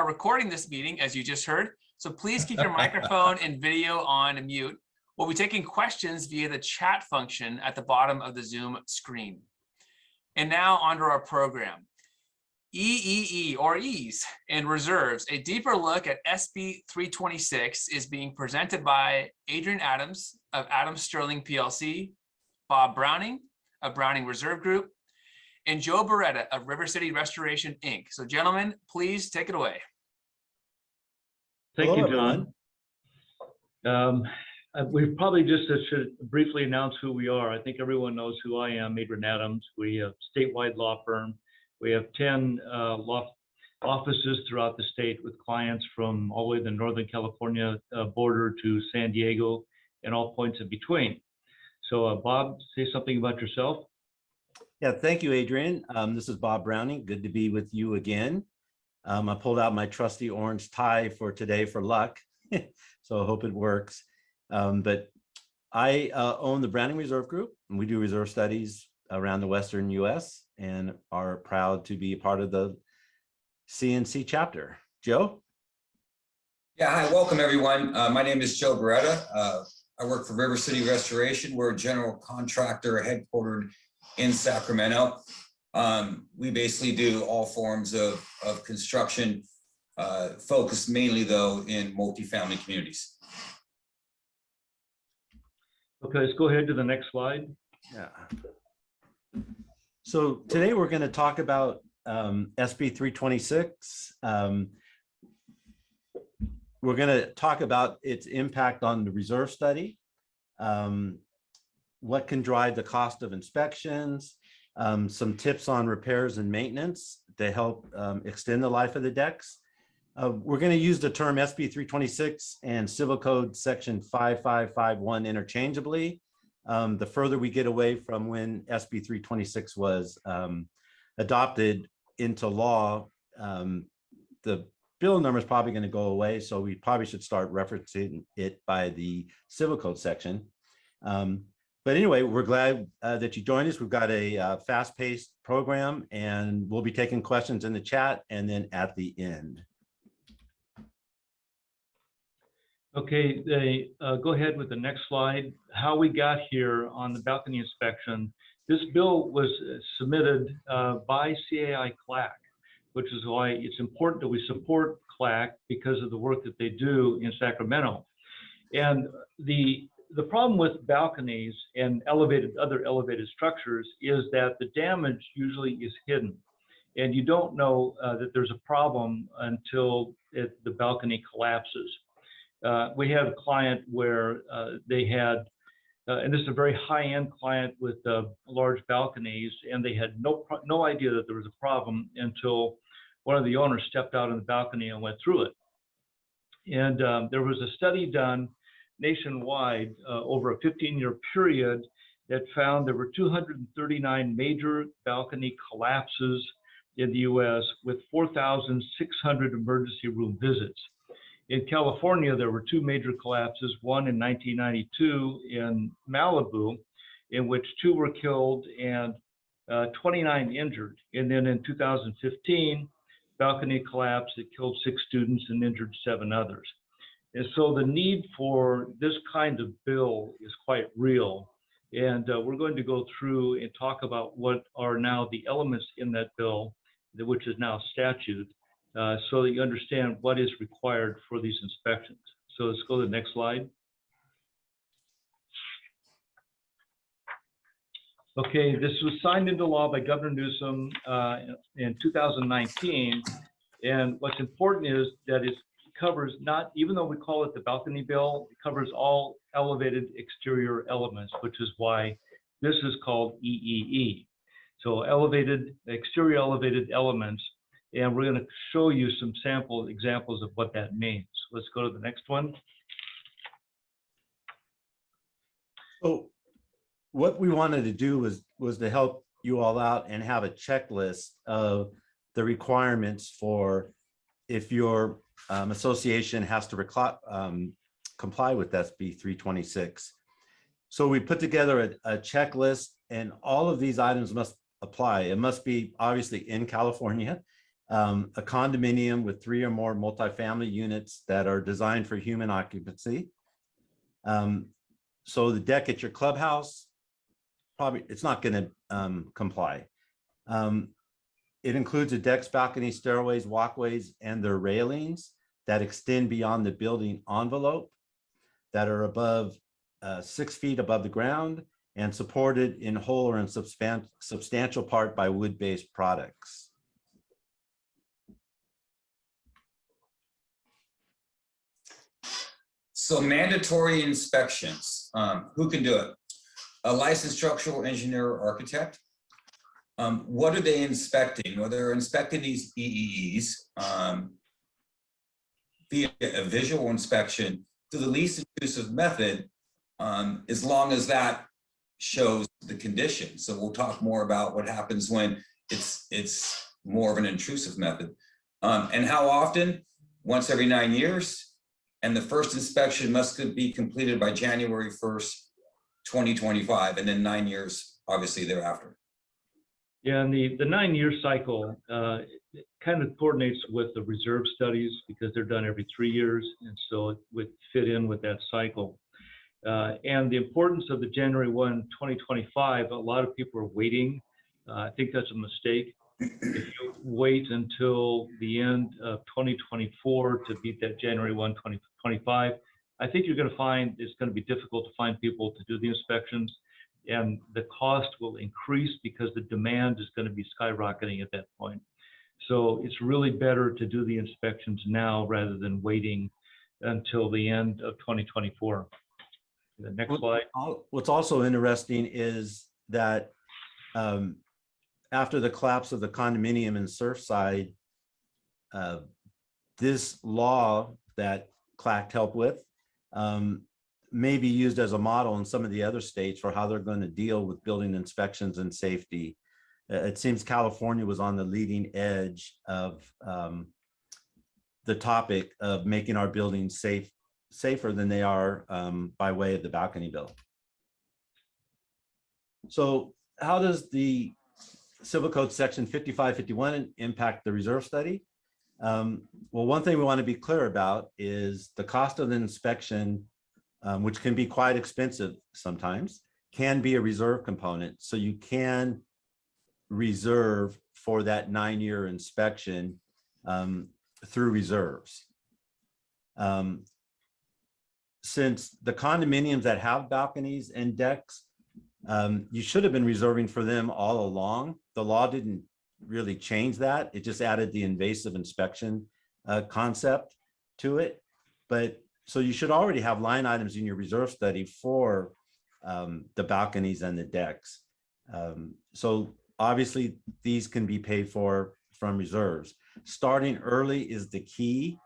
are recording this meeting, as you just heard, so please keep your microphone and video on mute. We'll be taking questions via the chat function at the bottom of the Zoom screen. And now onto our program. EEE, or E's, and reserves. A deeper look at SB 326 is being presented by Adrian Adams of Adams Stirling PLC, Bob Browning of Browning Reserve Group, and Joe Barretta of River City Restoration, Inc. So gentlemen, please take it away. Thank you, John. We probably just should briefly announce who we are. I think everyone knows who I am, Adrian Adams. We have a statewide law firm. We have 10 law offices throughout the state with clients from all the way to the Northern California border to San Diego and all points in between. So Bob, say something about yourself. Yeah, thank you, Adrian. This is Bob Browning. Good to be with you again. I pulled out my trusty orange tie for today for luck, so I hope it works. But I own the Browning Reserve Group, and we do reserve studies around the Western US and are proud to be a part of the CNC chapter. Joe? Yeah, hi, welcome everyone. My name is Joe Barretta. I work for River City Restoration. We're a general contractor headquartered in Sacramento. We basically do all forms of construction, focused mainly though in multifamily communities. Okay, let's go ahead to the next slide. Yeah. So today we're going to talk about SB 326. We're going to talk about its impact on the reserve study, what can drive the cost of inspections, some tips on repairs and maintenance to help extend the life of the decks. We're going to use the term SB 326 and Civil Code Section 5551 interchangeably. The further we get away from when SB 326 was adopted into law, the bill number is probably going to go away, so we probably should start referencing it by the Civil Code section. But anyway, we're glad that you joined us. We've got a fast-paced program, and we'll be taking questions in the chat and then at the end. Okay, go ahead with the next slide. How we got here on the balcony inspection. This bill was submitted by CAI CLAC, which is why it's important that we support CLAC because of the work that they do in Sacramento. And the problem with balconies and other elevated structures is that the damage usually is hidden. And you don't know that there's a problem until the balcony collapses. We had a client where they had, and this is a very high-end client with large balconies, and they had no idea that there was a problem until one of the owners stepped out on the balcony and went through it. And there was a study done nationwide over a 15-year period that found there were 239 major balcony collapses in the US with 4,600 emergency room visits. In California, there were 2 major collapses, one in 1992 in Malibu, in which 2 were killed and 29 injured. And then in 2015, balcony collapse that killed 6 students and injured 7 others. And so the need for this kind of bill is quite real. And we're going to go through and talk about what are now the elements in that bill, which is now statute, so that you understand what is required for these inspections. So let's go to the next slide. Okay, this was signed into law by Governor Newsom in 2019. And what's important is that it covers not, even though we call it the balcony bill, it covers all elevated exterior elements, which is why this is called EEE. So exterior elevated elements. And we're going to show you some sample examples of what that means. Let's go to the next one. So what we wanted to do was to help you all out and have a checklist of the requirements for if your association has to comply with SB 326. So we put together a checklist, and all of these items must apply. It must be obviously in California. a condominium with 3 or more multifamily units that are designed for human occupancy. So the deck at your clubhouse, probably it's not going to comply. It includes the decks, balconies, stairways, walkways, and their railings that extend beyond the building envelope, that are above 6 feet above the ground and supported in whole or in substantial part by wood-based products. So mandatory inspections, who can do it? A licensed structural engineer or architect. What are they inspecting? Well, they're inspecting these EEEs via a visual inspection to the least intrusive method, as long as that shows the condition. So we'll talk more about what happens when it's more of an intrusive method. And how often? Once every 9 years. And the first inspection must be completed by January 1st, 2025, and then 9 years, obviously, thereafter. Yeah, and the 9-year cycle kind of coordinates with the reserve studies because they're done every 3 years, and so it would fit in with that cycle. And the importance of the January 1, 2025, a lot of people are waiting. I think that's a mistake. If you wait until the end of 2024 to beat that January 1, 2025, I think you're going to find it's going to be difficult to find people to do the inspections, and the cost will increase because the demand is going to be skyrocketing at that point. So it's really better to do the inspections now rather than waiting until the end of 2024. The next slide. What's also interesting is that after the collapse of the condominium in Surfside, this law that CLAC helped with may be used as a model in some of the other states for how they're going to deal with building inspections and safety. It seems California was on the leading edge of the topic of making our buildings safer than they are by way of the balcony bill. So how does the Civil Code section 5551 impact the reserve study? Well, one thing we want to be clear about is the cost of the inspection, which can be quite expensive sometimes, can be a reserve component. So you can reserve for that 9-year inspection through reserves. Since the condominiums that have balconies and decks, you should have been reserving for them all along. The law didn't really change that. It just added the invasive inspection concept to it. But so you should already have line items in your reserve study for the balconies and the decks. So obviously these can be paid for from reserves. Starting early is the key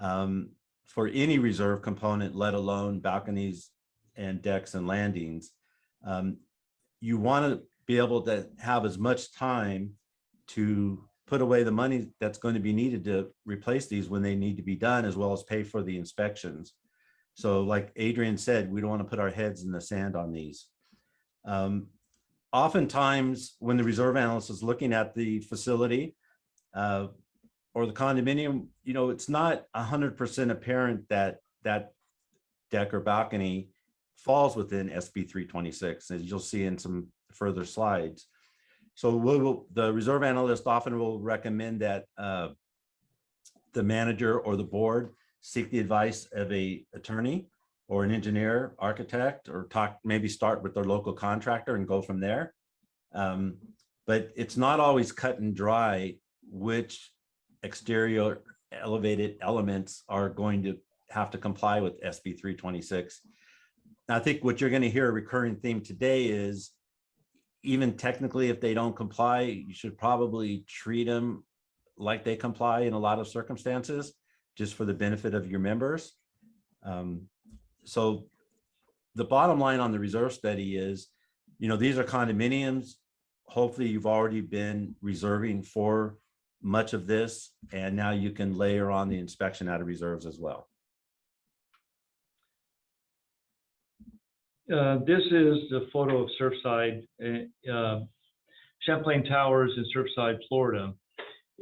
for any reserve component, let alone balconies and decks and landings. You want to be able to have as much time to put away the money that's going to be needed to replace these when they need to be done, as well as pay for the inspections. So like Adrian said, we don't want to put our heads in the sand on these. Oftentimes when the reserve analyst is looking at the facility or the condominium, you know, it's not 100% apparent that that deck or balcony falls within SB 326, as you'll see in some further slides. So the reserve analyst often will recommend that the manager or the board seek the advice of an attorney or an engineer, architect, or maybe start with their local contractor and go from there. But it's not always cut and dry which exterior elevated elements are going to have to comply with SB 326. I think what you're going to hear a recurring theme today is, even technically, if they don't comply, you should probably treat them like they comply in a lot of circumstances, just for the benefit of your members. So the bottom line on the reserve study is, you know, these are condominiums. Hopefully you've already been reserving for much of this, and now you can layer on the inspection out of reserves as well. This is the photo of Surfside, Champlain Towers in Surfside, Florida.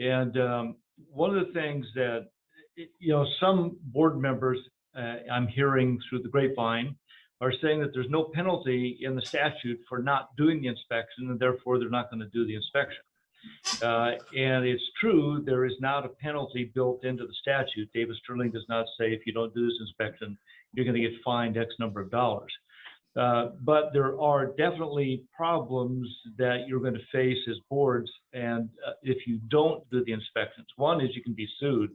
And one of the things that, some board members I'm hearing through the grapevine are saying that there's no penalty in the statute for not doing the inspection, and therefore they're not going to do the inspection. And it's true, there is not a penalty built into the statute. David Stirling does not say if you don't do this inspection, you're going to get fined X number of dollars. But there are definitely problems that you're going to face as boards, and if you don't do the inspections. One is you can be sued.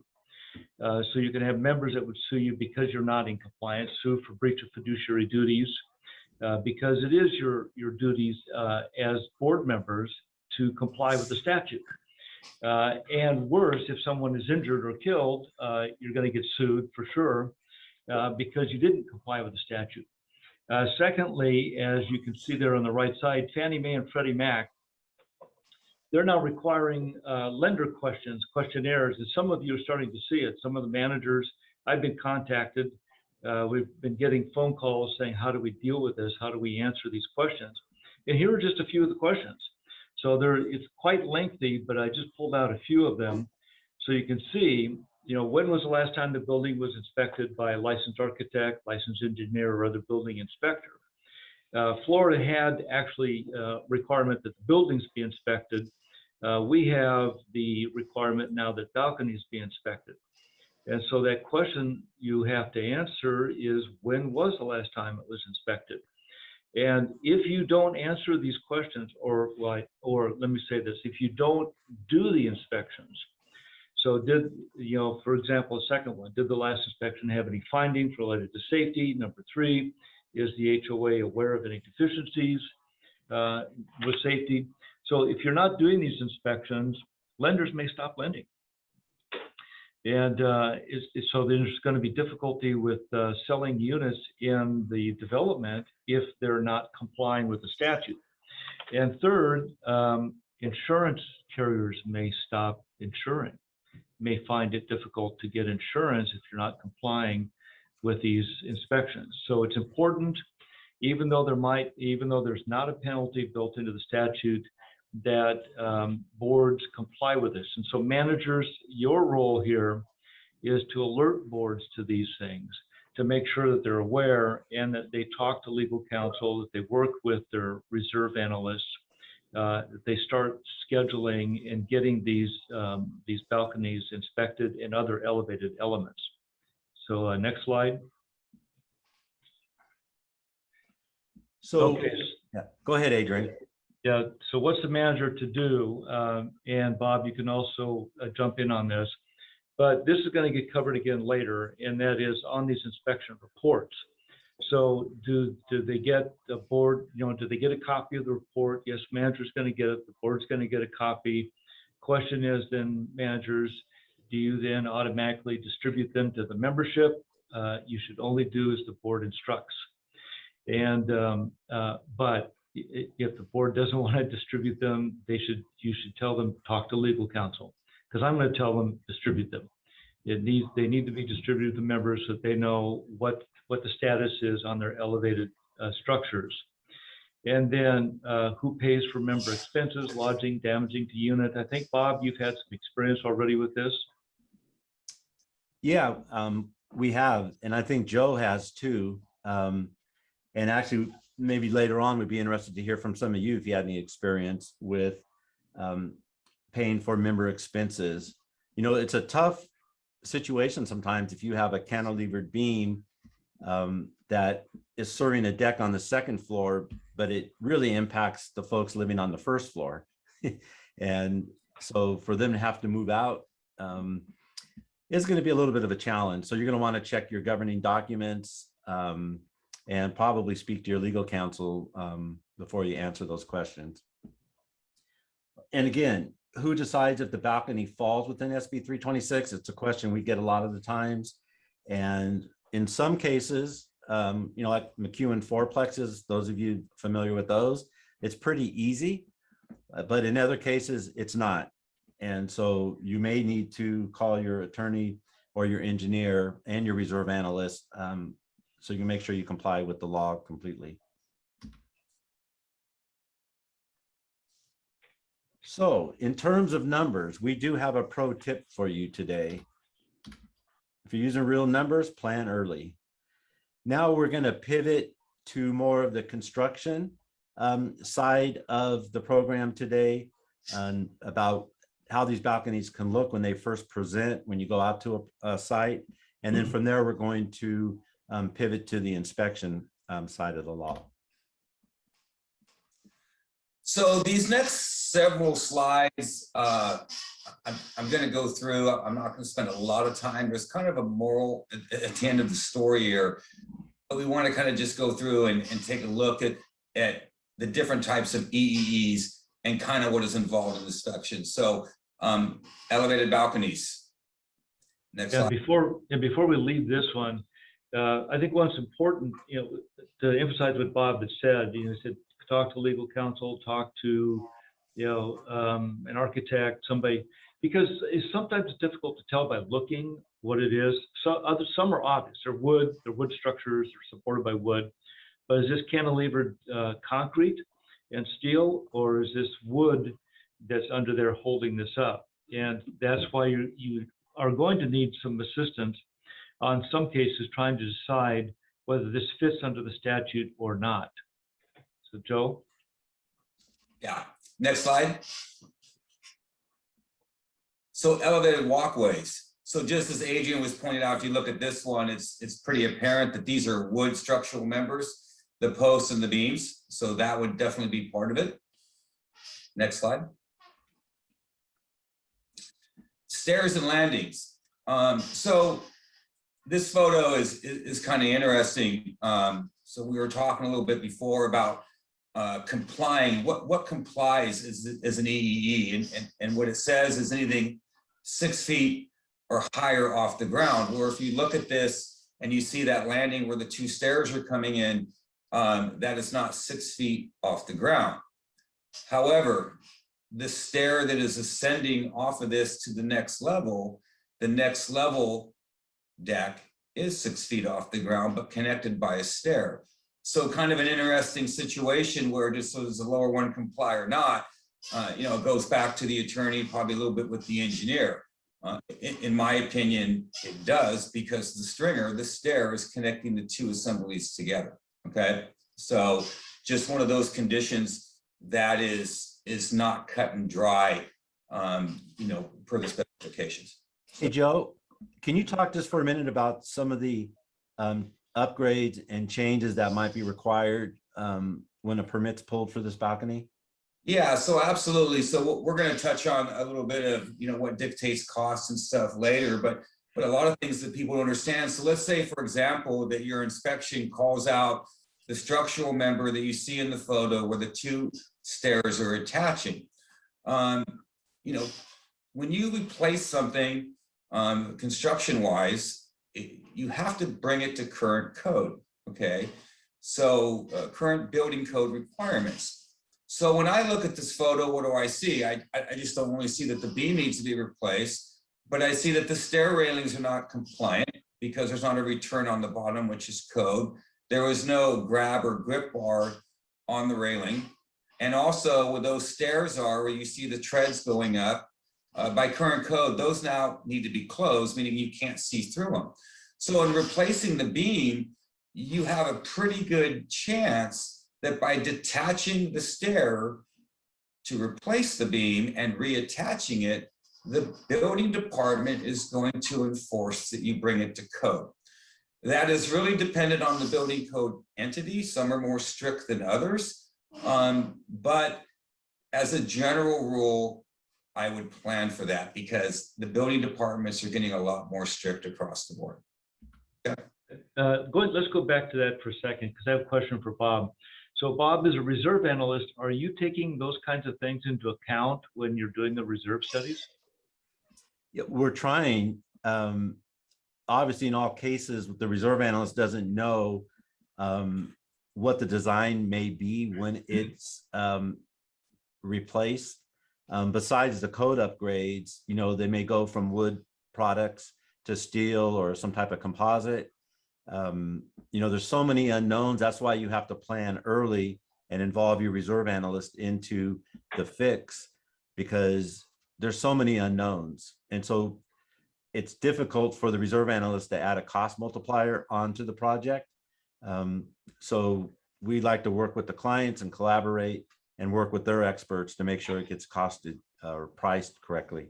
So you can have members that would sue you because you're not in compliance, sue for breach of fiduciary duties, because it is your duties as board members to comply with the statute. And worse, if someone is injured or killed, you're going to get sued for sure because you didn't comply with the statute. Secondly, as you can see there on the right side, Fannie Mae and Freddie Mac, they're now requiring lender questionnaires, and some of you are starting to see it. Some of the managers, I've been contacted. We've been getting phone calls saying, how do we deal with this? How do we answer these questions? And here are just a few of the questions. So it's quite lengthy, but I just pulled out a few of them. So you can see, when was the last time the building was inspected by a licensed architect, licensed engineer, or other building inspector? Florida had actually requirement that the buildings be inspected. We have the requirement now that balconies be inspected. And so that question you have to answer is, when was the last time it was inspected? And if you don't answer these questions, or let me say this, if you don't do the inspections, so for example, a second one, did the last inspection have any findings related to safety? Number 3, is the HOA aware of any deficiencies with safety? So if you're not doing these inspections, lenders may stop lending. And so there's going to be difficulty with selling units in the development if they're not complying with the statute. And third, insurance carriers may stop insuring, may find it difficult to get insurance if you're not complying with these inspections. So it's important, even though there's not a penalty built into the statute, that boards comply with this. And so managers, your role here is to alert boards to these things, to make sure that they're aware and that they talk to legal counsel, that they work with their reserve analysts, that they start scheduling and getting these balconies inspected and other elevated elements. So next slide. So, okay. Yeah, go ahead, Adrian. Yeah, so what's the manager to do? And Bob, you can also jump in on this, but this is going to get covered again later, and that is on these inspection reports. So do they get the board, do they get a copy of the report? Yes, manager's going to get it, the board's going to get a copy. Question is then, managers, do you then automatically distribute them to the membership? You should only do as the board instructs. And but if the board doesn't want to distribute them, you should tell them, talk to legal counsel, because I'm going to tell them distribute them. They need to be distributed to members so that they know what the status is on their elevated structures. And then who pays for member expenses, lodging, damaging to unit. I think, Bob, you've had some experience already with this. Yeah, we have, and I think Joe has too. And actually, maybe later on, we'd be interested to hear from some of you if you had any experience with paying for member expenses. It's a tough situation sometimes if you have a cantilevered beam that is serving a deck on the second floor, but it really impacts the folks living on the first floor. And so for them to have to move out is going to be a little bit of a challenge. So you're going to want to check your governing documents and probably speak to your legal counsel before you answer those questions. And again, who decides if the balcony falls within SB 326? It's a question we get a lot of the times. And in some cases, like McEwen fourplexes, those of you familiar with those, it's pretty easy, but in other cases, it's not. And so you may need to call your attorney or your engineer and your reserve analyst so you can make sure you comply with the law completely. So in terms of numbers, we do have a pro tip for you today. If you're using real numbers, plan early. Now we're going to pivot to more of the construction side of the program today, and about how these balconies can look when they first present, when you go out to a site. And then from there, we're going to pivot to the inspection side of the law. So these next several slides, I'm going to go through. I'm not going to spend a lot of time. There's kind of a moral at the end of the story here. But we want to kind of just go through and take a look at the different types of EEEs and kind of what is involved in inspection. So elevated balconies. Next slide. Before we leave this one, I think one's important, to emphasize what Bob had said. He said, talk to legal counsel, talk to, an architect, somebody, because it's sometimes difficult to tell by looking what it is. Some are obvious. They're wood structures, they're supported by wood. But is this cantilevered concrete and steel, or is this wood that's under there holding this up? And that's why you are going to need some assistance on some cases trying to decide whether this fits under the statute or not. So Joe? Yeah, next slide. So elevated walkways. So just as Adrian was pointed out, if you look at this one, it's pretty apparent that these are wood structural members, the posts and the beams. So that would definitely be part of it. Next slide. Stairs and landings. So this photo is kind of interesting. So we were talking a little bit before about complying. What complies is an EEE, and what it says is anything 6 feet or higher off the ground. Or if you look at this and you see that landing where the two stairs are coming in, that is not 6 feet off the ground. However, the stair that is ascending off of this to the next level deck is 6 feet off the ground, but connected by a stair. So kind of an interesting situation where just so does the lower one comply or not, it goes back to the attorney, probably a little bit with the engineer. In my opinion, it does, because the stair is connecting the two assemblies together. Okay, so just one of those conditions that is not cut and dry, per the specifications. Hey, Joe, can you talk just for a minute about some of the upgrades and changes that might be required when a permit's pulled for this balcony? Yeah, so absolutely. So we're going to touch on a little bit of, what dictates costs and stuff later, but a lot of things that people don't understand. So let's say, for example, that your inspection calls out the structural member that you see in the photo where the two stairs are attaching. When you replace something construction-wise, you have to bring it to current code, okay? So current building code requirements. So when I look at this photo, what do I see? I just don't only see that the beam needs to be replaced, but I see that the stair railings are not compliant because there's not a return on the bottom, which is code. There was no grab or grip bar on the railing. And also where those stairs are, where you see the treads going up, by current code, those now need to be closed, meaning you can't see through them. So in replacing the beam, you have a pretty good chance that by detaching the stair to replace the beam and reattaching it, the building department is going to enforce that you bring it to code. That is really dependent on the building code entity. Some are more strict than others. But as a general rule, I would plan for that because the building departments are getting a lot more strict across the board. Yeah. Let's go back to that for a second, because I have a question for Bob. So Bob, as a reserve analyst, are you taking those kinds of things into account when you're doing the reserve studies? Yeah, we're trying. Obviously, in all cases, the reserve analyst doesn't know what the design may be when it's replaced. Besides the code upgrades, they may go from wood products to steel or some type of composite. There's so many unknowns. That's why you have to plan early and involve your reserve analyst into the fix, because there's so many unknowns. And so it's difficult for the reserve analyst to add a cost multiplier onto the project. So we like to work with the clients and collaborate and work with their experts to make sure it gets costed or priced correctly.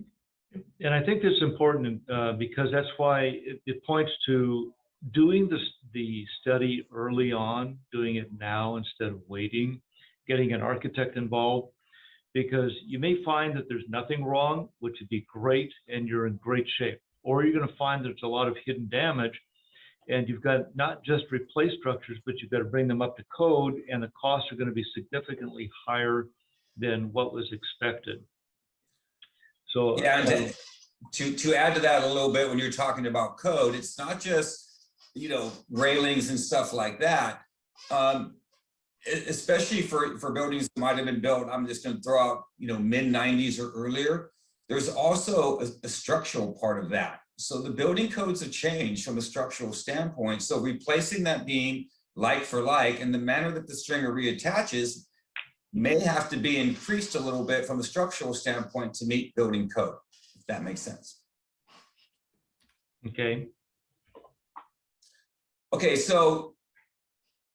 And I think this is important because that's why it points to doing the study early on, doing it now instead of waiting, getting an architect involved, because you may find that there's nothing wrong, which would be great, and you're in great shape. Or you're going to find there's a lot of hidden damage, and you've got not just replace structures, but you've got to bring them up to code, and the costs are going to be significantly higher than what was expected. So Yeah, and to add to that a little bit, when you're talking about code, it's not just, you know, railings and stuff like that. Especially for buildings that might have been built, I'm just going to throw out, you know, mid-90s or earlier. There's also a structural part of that. So the building codes have changed from a structural standpoint. So replacing that beam like for like, and the manner that the stringer reattaches may have to be increased a little bit from a structural standpoint to meet building code, if that makes sense. okay. Okay, so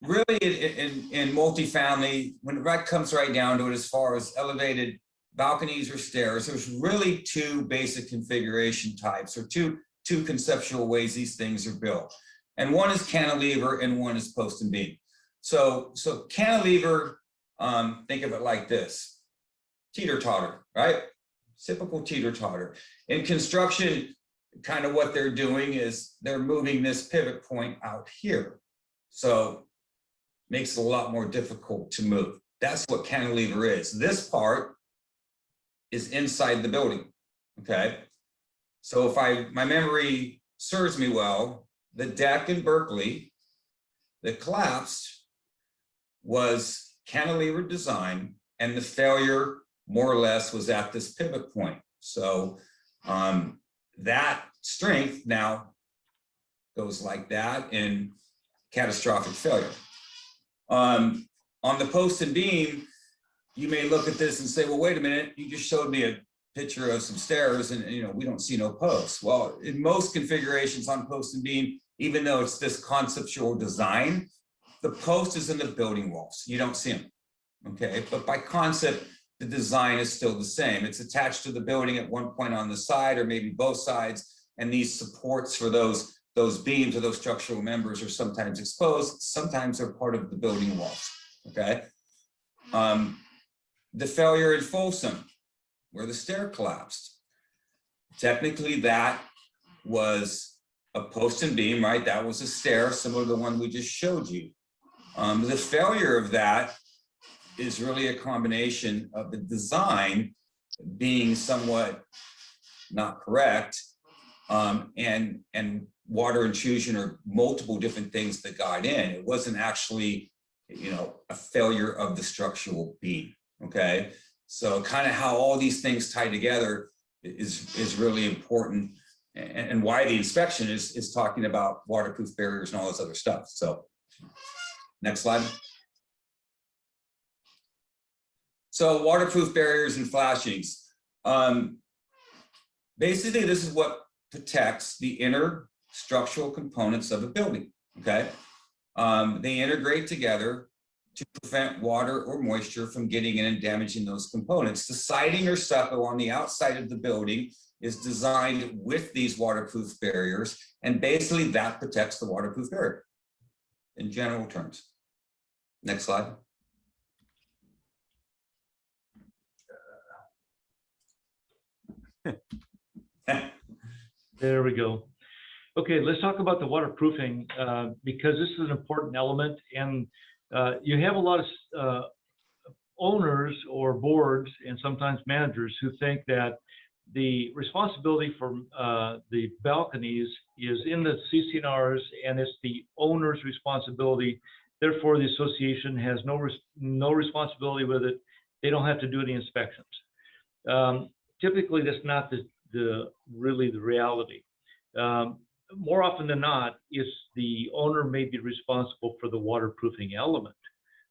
really in multifamily, when it comes right down to it, as far as elevated balconies or stairs, there's really two basic configuration types, or two conceptual ways these things are built. And one is cantilever and one is post and beam. So cantilever, think of it like this: teeter-totter, right? Typical teeter-totter. In construction, kind of what they're doing is they're moving this pivot point out here. So makes it a lot more difficult to move. That's what cantilever is. This part is inside the building, okay? So if my memory serves me well, the deck in Berkeley that collapsed was cantilever design, and the failure more or less was at this pivot point. So that strength now goes like that in catastrophic failure. On the post and beam, you may look at this and say, well, wait a minute, you just showed me a picture of some stairs and, you know, we don't see no posts. Well, in most configurations on post and beam, even though it's this conceptual design, the post is in the building walls. You don't see them, okay? But by concept, the design is still the same. It's attached to the building at one point on the side or maybe both sides, and these supports for those beams or those structural members are sometimes exposed, sometimes they're part of the building walls, okay? The failure in Folsom, where the stair collapsed, technically that was a post and beam, right? That was a stair similar to the one we just showed you. The failure of that is really a combination of the design being somewhat not correct, and water intrusion or multiple different things that got in. It wasn't actually, you know, a failure of the structural beam, okay? So kind of how all these things tie together is really important, and why the inspection is talking about waterproof barriers and all this other stuff. So next slide. So waterproof barriers and flashings. Basically, this is what protects the inner structural components of a building, okay? They integrate together to prevent water or moisture from getting in and damaging those components. The siding or stucco on the outside of the building is designed with these waterproof barriers, and basically that protects the waterproof barrier in general terms. Next slide. There we go. Okay, let's talk about the waterproofing because this is an important element, and you have a lot of owners or boards and sometimes managers who think that the responsibility for the balconies is in the CCNRs and it's the owner's responsibility. Therefore, the association has no responsibility with it. They don't have to do any inspections. Typically, that's not really the reality. More often than not, it's the owner may be responsible for the waterproofing element,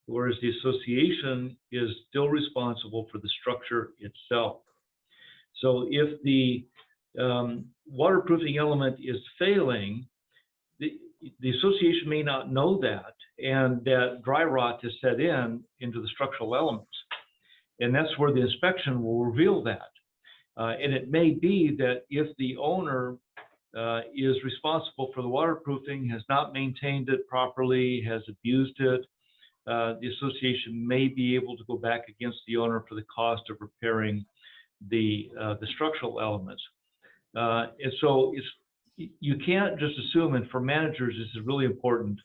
whereas the association is still responsible for the structure itself. So if the waterproofing element is failing, the association may not know that, and that dry rot is set into the structural elements. And that's where the inspection will reveal that. And it may be that if the owner is responsible for the waterproofing, has not maintained it properly, has abused it, the association may be able to go back against the owner for the cost of repairing the structural elements. And so you can't just assume, and for managers, this is really important.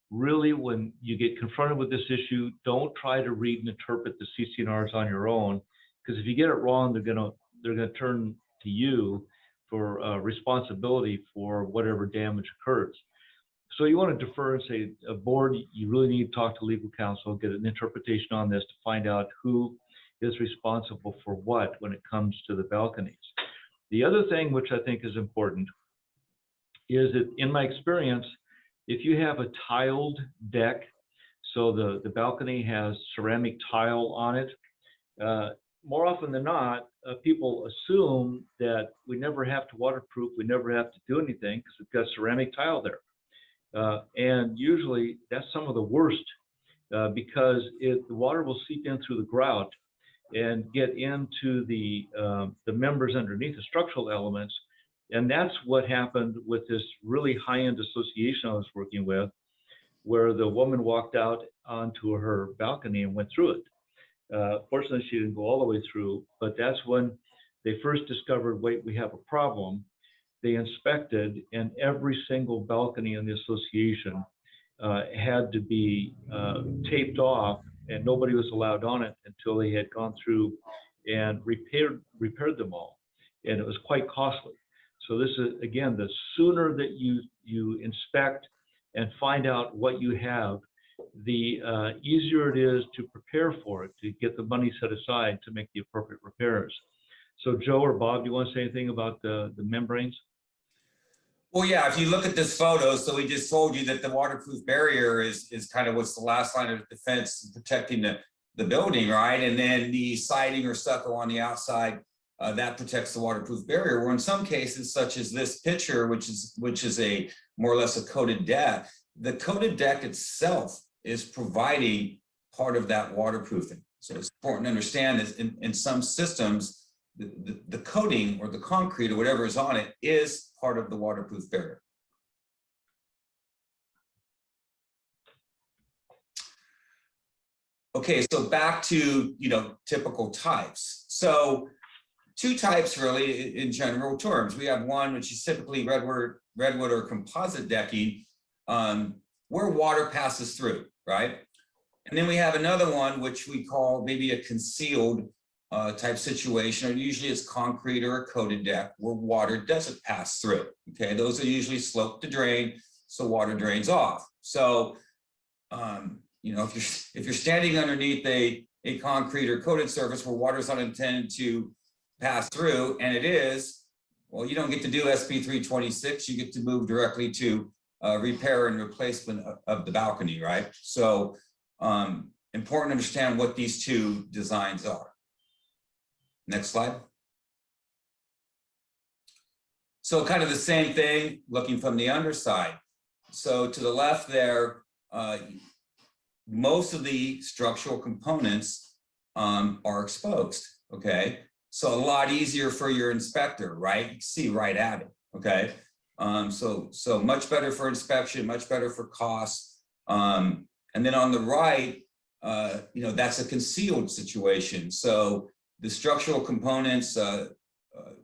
Really, when you get confronted with this issue, don't try to read and interpret the CC&Rs on your own, because if you get it wrong, they're gonna turn to you for responsibility for whatever damage occurs. So you want to defer and say, board, you really need to talk to legal counsel, get an interpretation on this to find out who is responsible for what when it comes to the balconies. The other thing which I think is important is that, in my experience, if you have a tiled deck, so the balcony has ceramic tile on it, more often than not, people assume that we never have to waterproof, we never have to do anything because we've got ceramic tile there. And usually that's some of the worst because the water will seep in through the grout and get into the members underneath the structural elements. And that's what happened with this really high-end association I was working with, where the woman walked out onto her balcony and went through it. Fortunately, she didn't go all the way through, but that's when they first discovered, wait, we have a problem. They inspected, and every single balcony in the association had to be taped off, and nobody was allowed on it until they had gone through and repaired them all. And it was quite costly. So this is, again, the sooner that you inspect and find out what you have, the easier it is to prepare for it, to get the money set aside to make the appropriate repairs. So Joe or Bob, do you want to say anything about the membranes? Well, yeah, if you look at this photo, so we just told you that the waterproof barrier is kind of what's the last line of defense protecting the building, right? And then the siding or stucco on the outside, that protects the waterproof barrier. Where in some cases, such as this picture, which is a more or less a coated deck, the coated deck itself is providing part of that waterproofing. So it's important to understand that in some systems, the coating or the concrete or whatever is on it is part of the waterproof barrier. Okay, so back to, typical types. So two types really in general terms. We have one which is typically redwood or composite decking, where water passes through, right? And then we have another one which we call maybe a concealed type situation, or usually it's concrete or a coated deck where water doesn't pass through. Okay, those are usually sloped to drain, so water drains off. So, if you're standing underneath a concrete or coated surface where water is not intended to pass through, and it is, well, you don't get to do SB 326. You get to move directly to repair and replacement of the balcony, right? So, important to understand what these two designs are. Next slide. So kind of the same thing, looking from the underside. So to the left there, most of the structural components are exposed, okay? So a lot easier for your inspector, right? You can see right at it, okay? So much better for inspection, much better for costs. And then on the right, that's a concealed situation. So the structural components,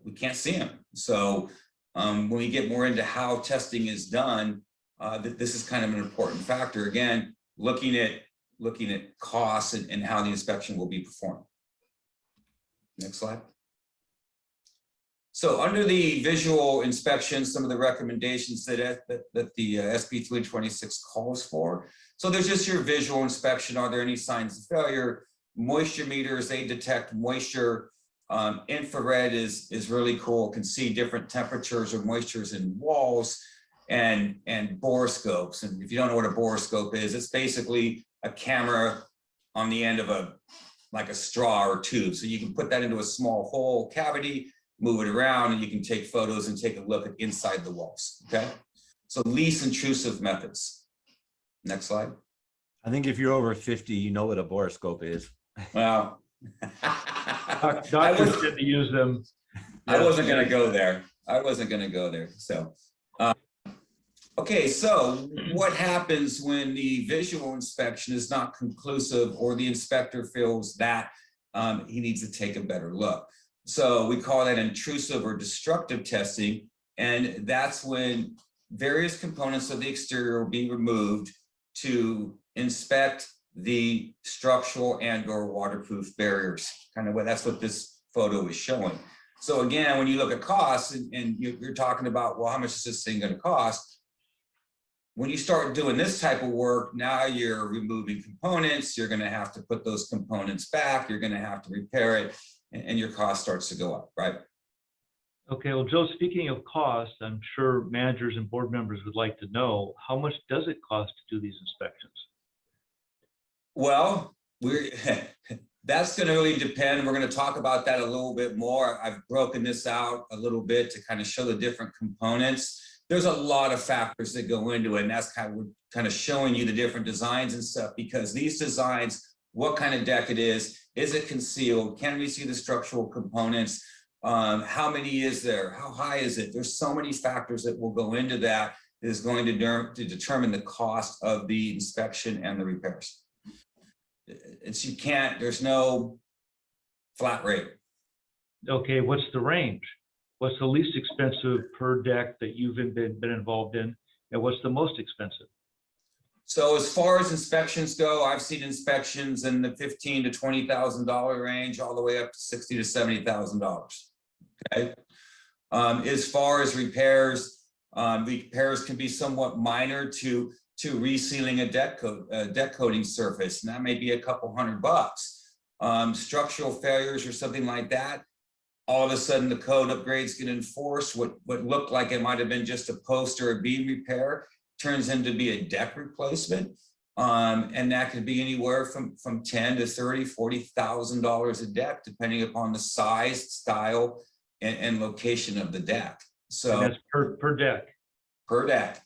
we can't see them. So when we get more into how testing is done, this is kind of an important factor. Again, looking at costs and how the inspection will be performed. Next slide. So under the visual inspection, some of the recommendations that the SB 326 calls for. So there's just your visual inspection. Are there any signs of failure? Moisture meters, they detect moisture. Infrared is really cool. Can see different temperatures or moistures in walls, and borescopes. And if you don't know what a borescope is, it's basically a camera on the end of a like a straw or tube. So you can put that into a small hole cavity, move it around, and you can take photos and take a look at inside the walls, okay? So least intrusive methods. Next slide. I think if you're over 50, you know what a borescope is. Well, Doctors tend to use them. I wasn't going to go there. So, okay, so what happens when the visual inspection is not conclusive or the inspector feels that he needs to take a better look? So we call that intrusive or destructive testing. And that's when various components of the exterior will be removed to inspect the structural and or waterproof barriers. Kind of what that's what this photo is showing. So again, when you look at costs and you're talking about, well, how much is this thing going to cost? When you start doing this type of work, now you're removing components, you're going to have to put those components back, you're going to have to repair it, and your cost starts to go up, right? Okay, well, Joe, speaking of cost, I'm sure managers and board members would like to know, how much does it cost to do these inspections? Well, that's going to really depend. We're going to talk about that a little bit more. I've broken this out a little bit to kind of show the different components. There's a lot of factors that go into it, and that's we're kind of showing you the different designs and stuff, because these designs, what kind of deck it is it concealed? Can we see the structural components? How many is there? How high is it? There's so many factors that will go into that is going to determine the cost of the inspection and the repairs. There's no flat rate. Okay, what's the range? What's the least expensive per deck that you've been involved in? And what's the most expensive? So as far as inspections go, I've seen inspections in the $15,000 to $20,000 range, all the way up to $60,000 to $70,000. Okay. As far as repairs, repairs can be somewhat minor to resealing a deck coating surface, and that may be a couple $100. Structural failures or something like that, all of a sudden the code upgrades get enforced. What looked like it might have been just a post or a beam repair turns into be a deck replacement, and that could be anywhere from $10,000 to $30,000, $40,000 a deck, depending upon the size, style, and location of the deck. So and that's per deck. Per deck,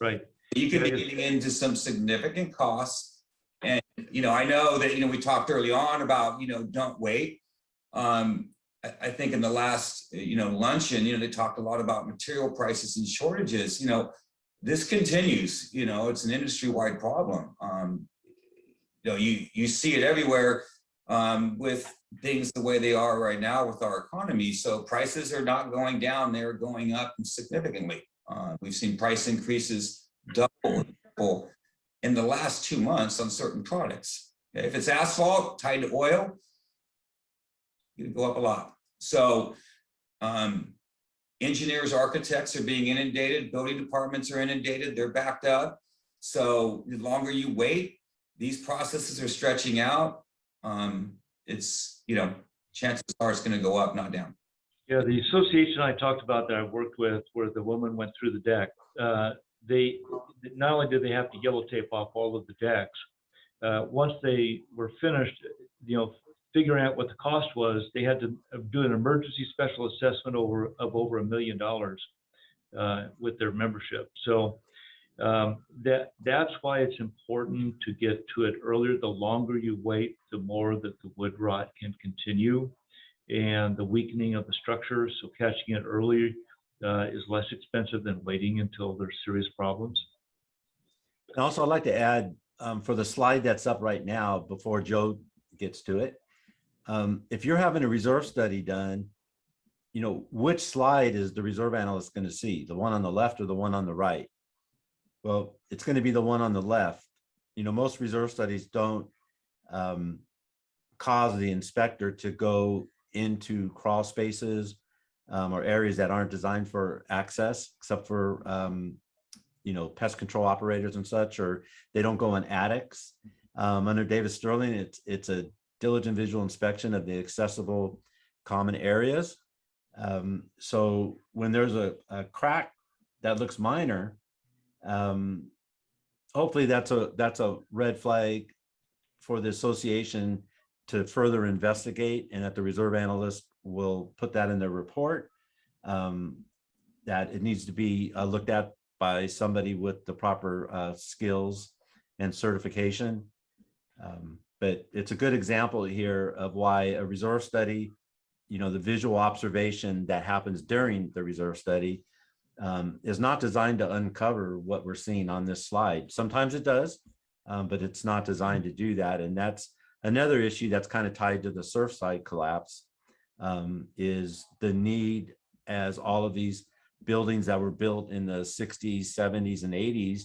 right? You could be getting into some significant costs. And, I know that, we talked early on about, don't wait. I think in the last, luncheon, they talked a lot about material prices and shortages. This continues, it's an industry-wide problem. You see it everywhere with things the way they are right now with our economy. So prices are not going down, they're going up significantly. We've seen price increases double in the last 2 months on certain products. Okay? If it's asphalt tied to oil, you go up a lot. So engineers, architects are being inundated, building departments are inundated, they're backed up. So the longer you wait, these processes are stretching out. It's, chances are it's going to go up, not down. Yeah, the association I talked about that I worked with, where the woman went through the deck, they not only did they have to yellow tape off all of the decks, once they were finished, figuring out what the cost was, they had to do an emergency special assessment of over $1 million with their membership. So that's why it's important to get to it earlier. The longer you wait, the more that the wood rot can continue and the weakening of the structure. So catching it early is less expensive than waiting until there's serious problems. And also, I'd like to add for the slide that's up right now, before Joe gets to it, if you're having a reserve study done, which slide is the reserve analyst going to see, the one on the left or the one on the right? Well, it's going to be the one on the left. Most reserve studies don't cause the inspector to go into crawl spaces or areas that aren't designed for access, except for pest control operators and such, or they don't go in attics. Under David Stirling, it's a diligent visual inspection of the accessible common areas. So when there's a crack that looks minor, hopefully that's a red flag for the association to further investigate, and that the reserve analyst will put that in their report, that it needs to be looked at by somebody with the proper skills and certification. But it's a good example here of why a reserve study, the visual observation that happens during the reserve study is not designed to uncover what we're seeing on this slide. Sometimes it does, but it's not designed to do that. And that's another issue that's kind of tied to the Surfside collapse, is the need, as all of these buildings that were built in the 60s, 70s, and 80s,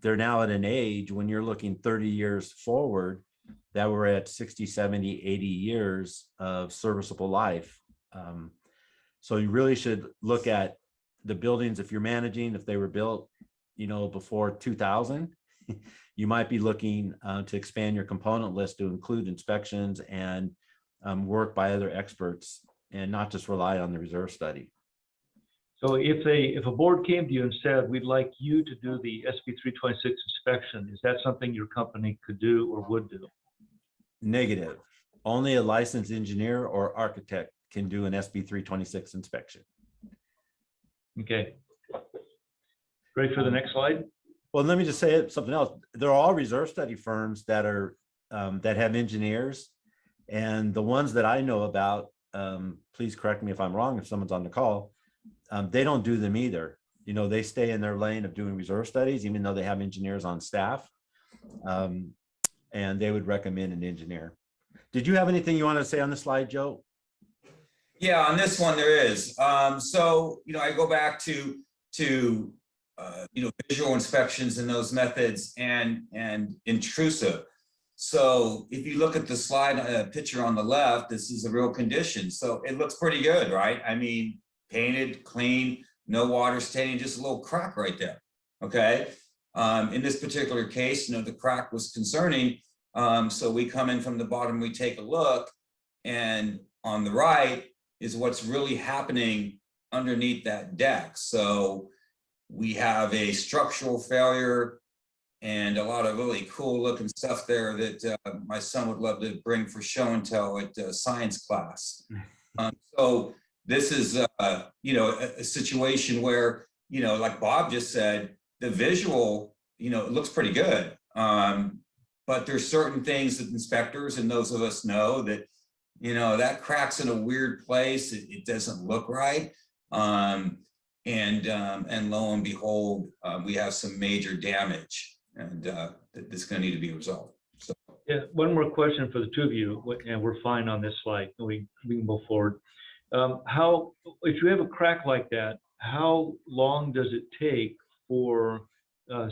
they're now at an age when you're looking 30 years forward that we're at 60, 70, 80 years of serviceable life. So you really should look at the buildings, if you're managing, if they were built, before 2000, you might be looking to expand your component list to include inspections and work by other experts, and not just rely on the reserve study. So if a board came to you and said, we'd like you to do the SB 326 inspection, is that something your company could do or would do? Negative. Only a licensed engineer or architect can do an SB 326 inspection. Okay. Ready for the next slide? Well, let me just say something else. There are all reserve study firms that are that have engineers, and the ones that I know about, please correct me if I'm wrong, if someone's on the call, they don't do them either. They stay in their lane of doing reserve studies, even though they have engineers on staff, and they would recommend an engineer. Did you have anything you want to say on the slide, Joe? Yeah, on this one there is. So, I go back to visual inspections and those methods and intrusive. So if you look at the slide picture on the left, this is a real condition. So it looks pretty good, right? I mean, painted, clean, no water staining, just a little crack right there. Okay. In this particular case, the crack was concerning. So we come in from the bottom, we take a look, and on the right is what's really happening underneath that deck. So we have a structural failure and a lot of really cool looking stuff there that my son would love to bring for show and tell at science class. So this is, a situation where, like Bob just said, the visual, it looks pretty good. But there's certain things that inspectors and those of us know that, that crack's in a weird place. It doesn't look right. And lo and behold, we have some major damage, and this is going to need to be resolved. So. Yeah, one more question for the two of you, and we're fine on this slide. We can move forward. If you have a crack like that, how long does it take for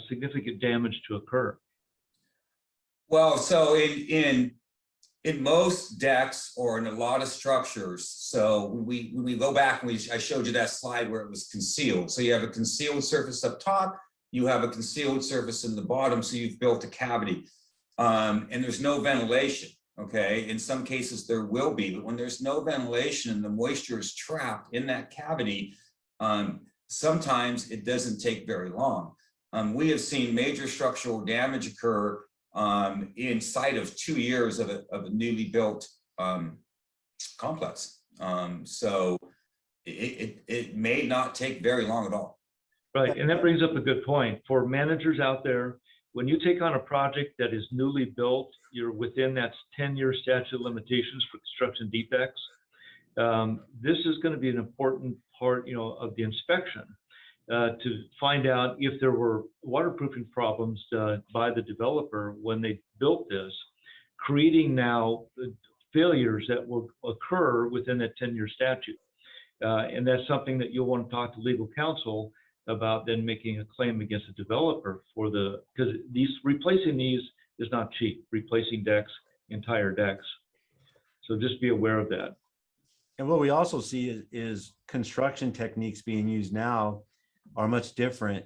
significant damage to occur? Well, so in most decks or in a lot of structures, so when we go back and I showed you that slide where it was concealed. So you have a concealed surface up top, you have a concealed surface in the bottom, so you've built a cavity, and there's no ventilation. Okay, in some cases there will be, but when there's no ventilation and the moisture is trapped in that cavity, sometimes it doesn't take very long. We have seen major structural damage occur inside of 2 years of a newly built complex. So it may not take very long at all. Right, and that brings up a good point. For managers out there, when you take on a project that is newly built, you're within that 10-year statute of limitations for construction defects. This is going to be an important part, of the inspection to find out if there were waterproofing problems by the developer when they built this, creating now failures that will occur within that 10-year statute. And that's something that you'll want to talk to legal counsel about, then making a claim against the developer for because replacing these is not cheap, replacing decks, entire decks. So just be aware of that. And what we also see is construction techniques being used now are much different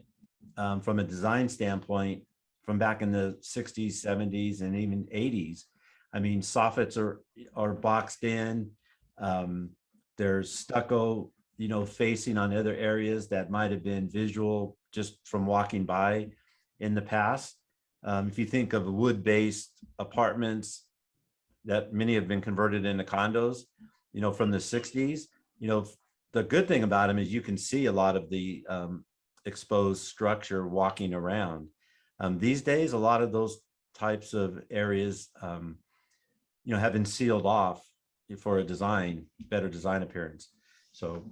from a design standpoint from back in the 60s, 70s, and even 80s. I mean, soffits are boxed in. There's stucco, facing on other areas that might have been visual just from walking by in the past. If you think of wood-based apartments, that many have been converted into condos, from the 60s. The good thing about them is you can see a lot of the exposed structure walking around. These days, a lot of those types of areas, have been sealed off for a better design appearance. So,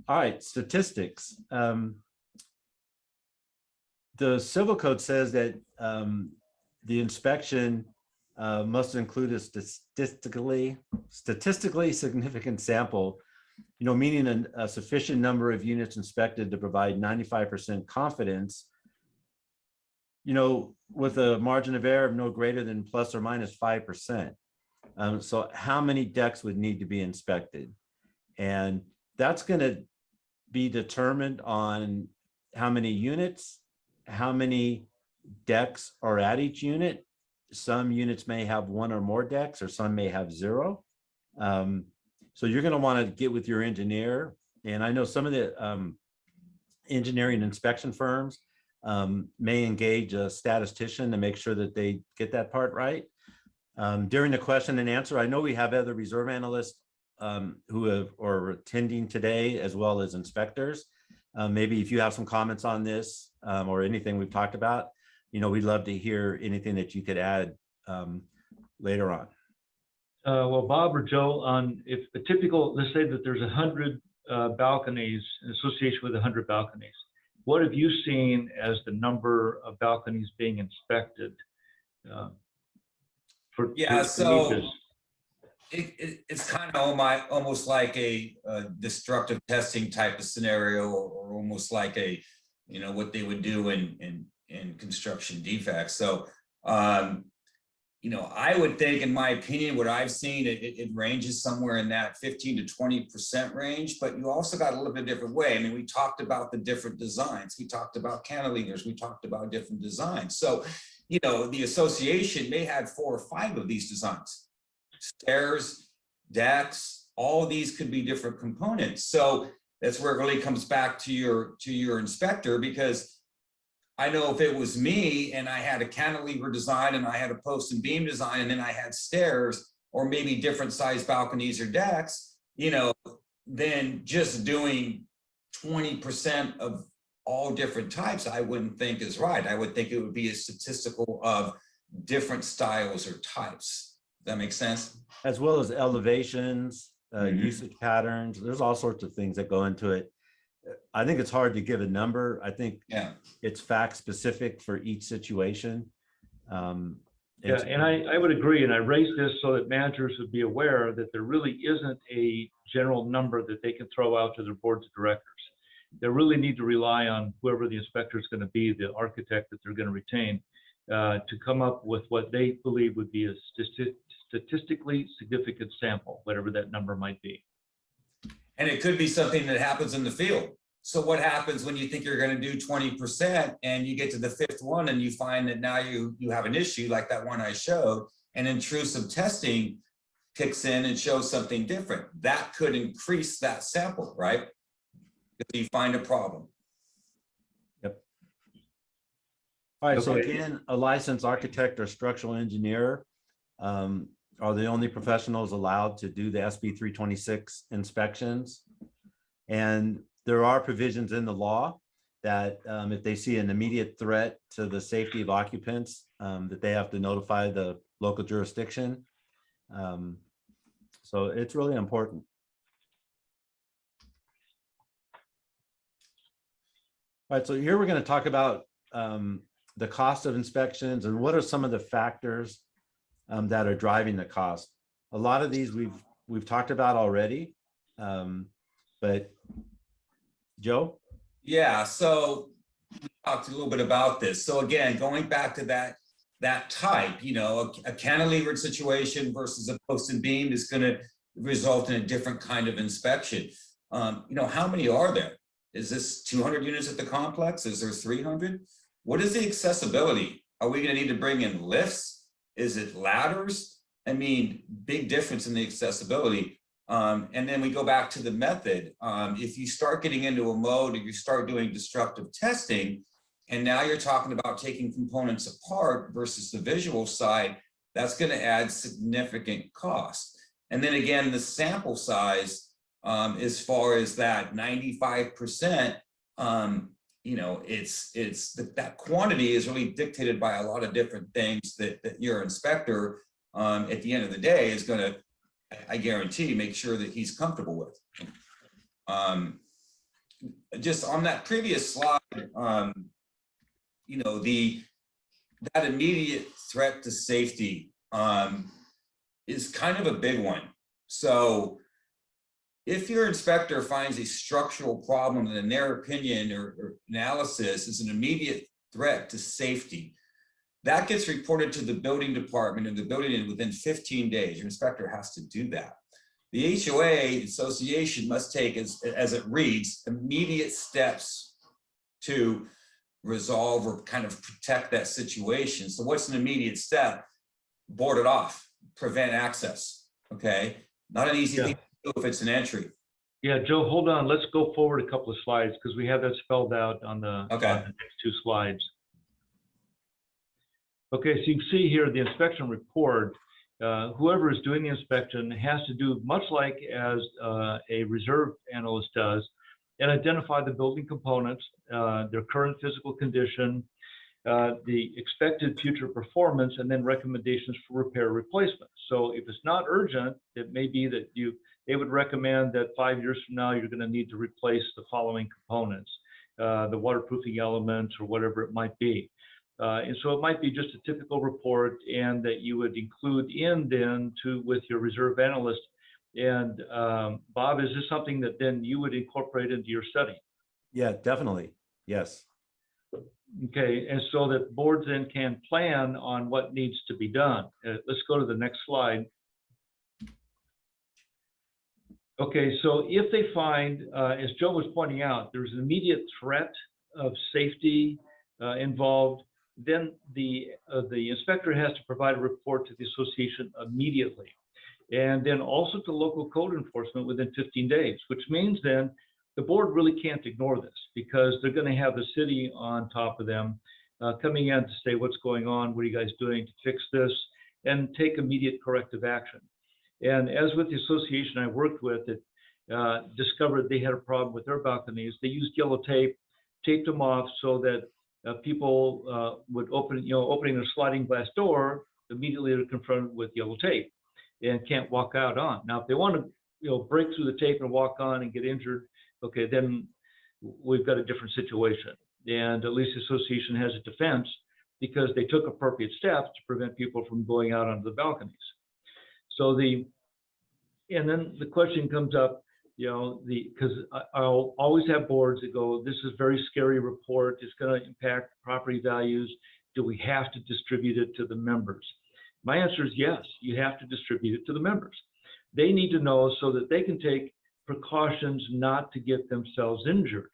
all right, statistics. The civil code says that the inspection must include a statistically significant sample, meaning a sufficient number of units inspected to provide 95% confidence, with a margin of error of no greater than plus or minus 5%. So how many decks would need to be inspected? And that's going to be determined on how many units, how many decks are at each unit. Some units may have one or more decks, or some may have zero. So you're going to want to get with your engineer. And I know some of the engineering inspection firms may engage a statistician to make sure that they get that part right. During the question and answer, I know we have other reserve analysts who are attending today, as well as inspectors. Maybe if you have some comments on this or anything we've talked about, we'd love to hear anything that you could add later on. Well, Bob or Joe, on if a typical, let's say that there's 100 balconies, in association with 100 balconies, what have you seen as the number of balconies being inspected? So it's kind of almost like a destructive testing type of scenario, or almost like a, what they would do in construction defects. So, I would think, in my opinion, what I've seen, it ranges somewhere in that 15 to 20% range, but you also got a little bit different way. I mean, we talked about the different designs. We talked about cantilevers. We talked about different designs. So, the association may have 4 or 5 of these designs. Stairs, decks, all of these could be different components. So that's where it really comes back to your inspector, because I know if it was me and I had a cantilever design and I had a post and beam design and then I had stairs, or maybe different size balconies or decks, then just doing 20% of all different types, I wouldn't think is right. I would think it would be a statistical of different styles or types. Does that make sense? As well as elevations, usage patterns. There's all sorts of things that go into it. I think it's hard to give a number. I think it's fact specific for each situation. And I would agree. And I raised this so that managers would be aware that there really isn't a general number that they can throw out to their boards of directors. They really need to rely on whoever the inspector is going to be, the architect that they're going to retain, to come up with what they believe would be a statistically significant sample, whatever that number might be. And it could be something that happens in the field. So what happens when you think you're going to do 20% and you get to the 5th one and you find that now you have an issue like that one I showed, and intrusive testing kicks in and shows something different? That could increase that sample, right? If you find a problem. Yep. All right, so again, a licensed architect or structural engineer are the only professionals allowed to do the SB 326 inspections. And there are provisions in the law that if they see an immediate threat to the safety of occupants, that they have to notify the local jurisdiction. So it's really important. All right, so here we're going to talk about the cost of inspections and what are some of the factors that are driving the cost. A lot of these we've talked about already, but Joe? Yeah, so we talked a little bit about this. So again, going back to that type, a cantilevered situation versus a post and beam is going to result in a different kind of inspection. How many are there? Is this 200 units at the complex? Is there 300? What is the accessibility? Are we going to need to bring in lifts? Is it ladders? I mean, big difference in the accessibility. And then we go back to the method. If you start getting into a mode and you start doing destructive testing, and now you're talking about taking components apart versus the visual side, that's going to add significant cost. And then again, the sample size, as far as that 95%, you know, that quantity is really dictated by a lot of different things that your inspector, at the end of the day, is going to, I guarantee, make sure that he's comfortable with. Just on that previous slide, you know, that immediate threat to safety is kind of a big one. So if your inspector finds a structural problem that in their opinion or analysis is an immediate threat to safety, that gets reported to the building department and the building within 15 days. Your inspector has to do that. The HOA association must take, as it reads, immediate steps to resolve or kind of protect that situation. So what's an immediate step? Board it off, prevent access, okay? Not an easy thing to do if it's an entry. Yeah, Joe, hold on. Let's go forward a couple of slides because we have that spelled out on the next two slides. Okay, so you can see here the inspection report. Whoever is doing the inspection has to do much like as a reserve analyst does, and identify the building components, their current physical condition, the expected future performance, and then recommendations for repair replacement. So if it's not urgent, it may be that they would recommend that 5 years from now, you're going to need to replace the following components, the waterproofing elements or whatever it might be. And so it might be just a typical report, and that you would include in then with your reserve analyst. And Bob, is this something that then you would incorporate into your study? Yeah, definitely. Yes. Okay, and so that boards then can plan on what needs to be done. Let's go to the next slide. Okay, so if they find, as Joe was pointing out, there's an immediate threat of safety involved, then the inspector has to provide a report to the association immediately, and then also to local code enforcement within 15 days, which means then the board really can't ignore this, because they're going to have the city on top of them coming in to say, what's going on? What are you guys doing to fix this? And take immediate corrective action. And as with the association I worked with, it discovered they had a problem with their balconies. They used yellow tape, taped them off so that people would opening their sliding glass door, immediately they're confronted with yellow tape and can't walk out on. Now, if they want to break through the tape and walk on and get injured, okay, then we've got a different situation. And at least the association has a defense because they took appropriate steps to prevent people from going out onto the balconies. So and then the question comes up, because I'll always have boards that go, this is a very scary report. It's going to impact property values. Do we have to distribute it to the members? My answer is yes, you have to distribute it to the members. They need to know so that they can take precautions not to get themselves injured.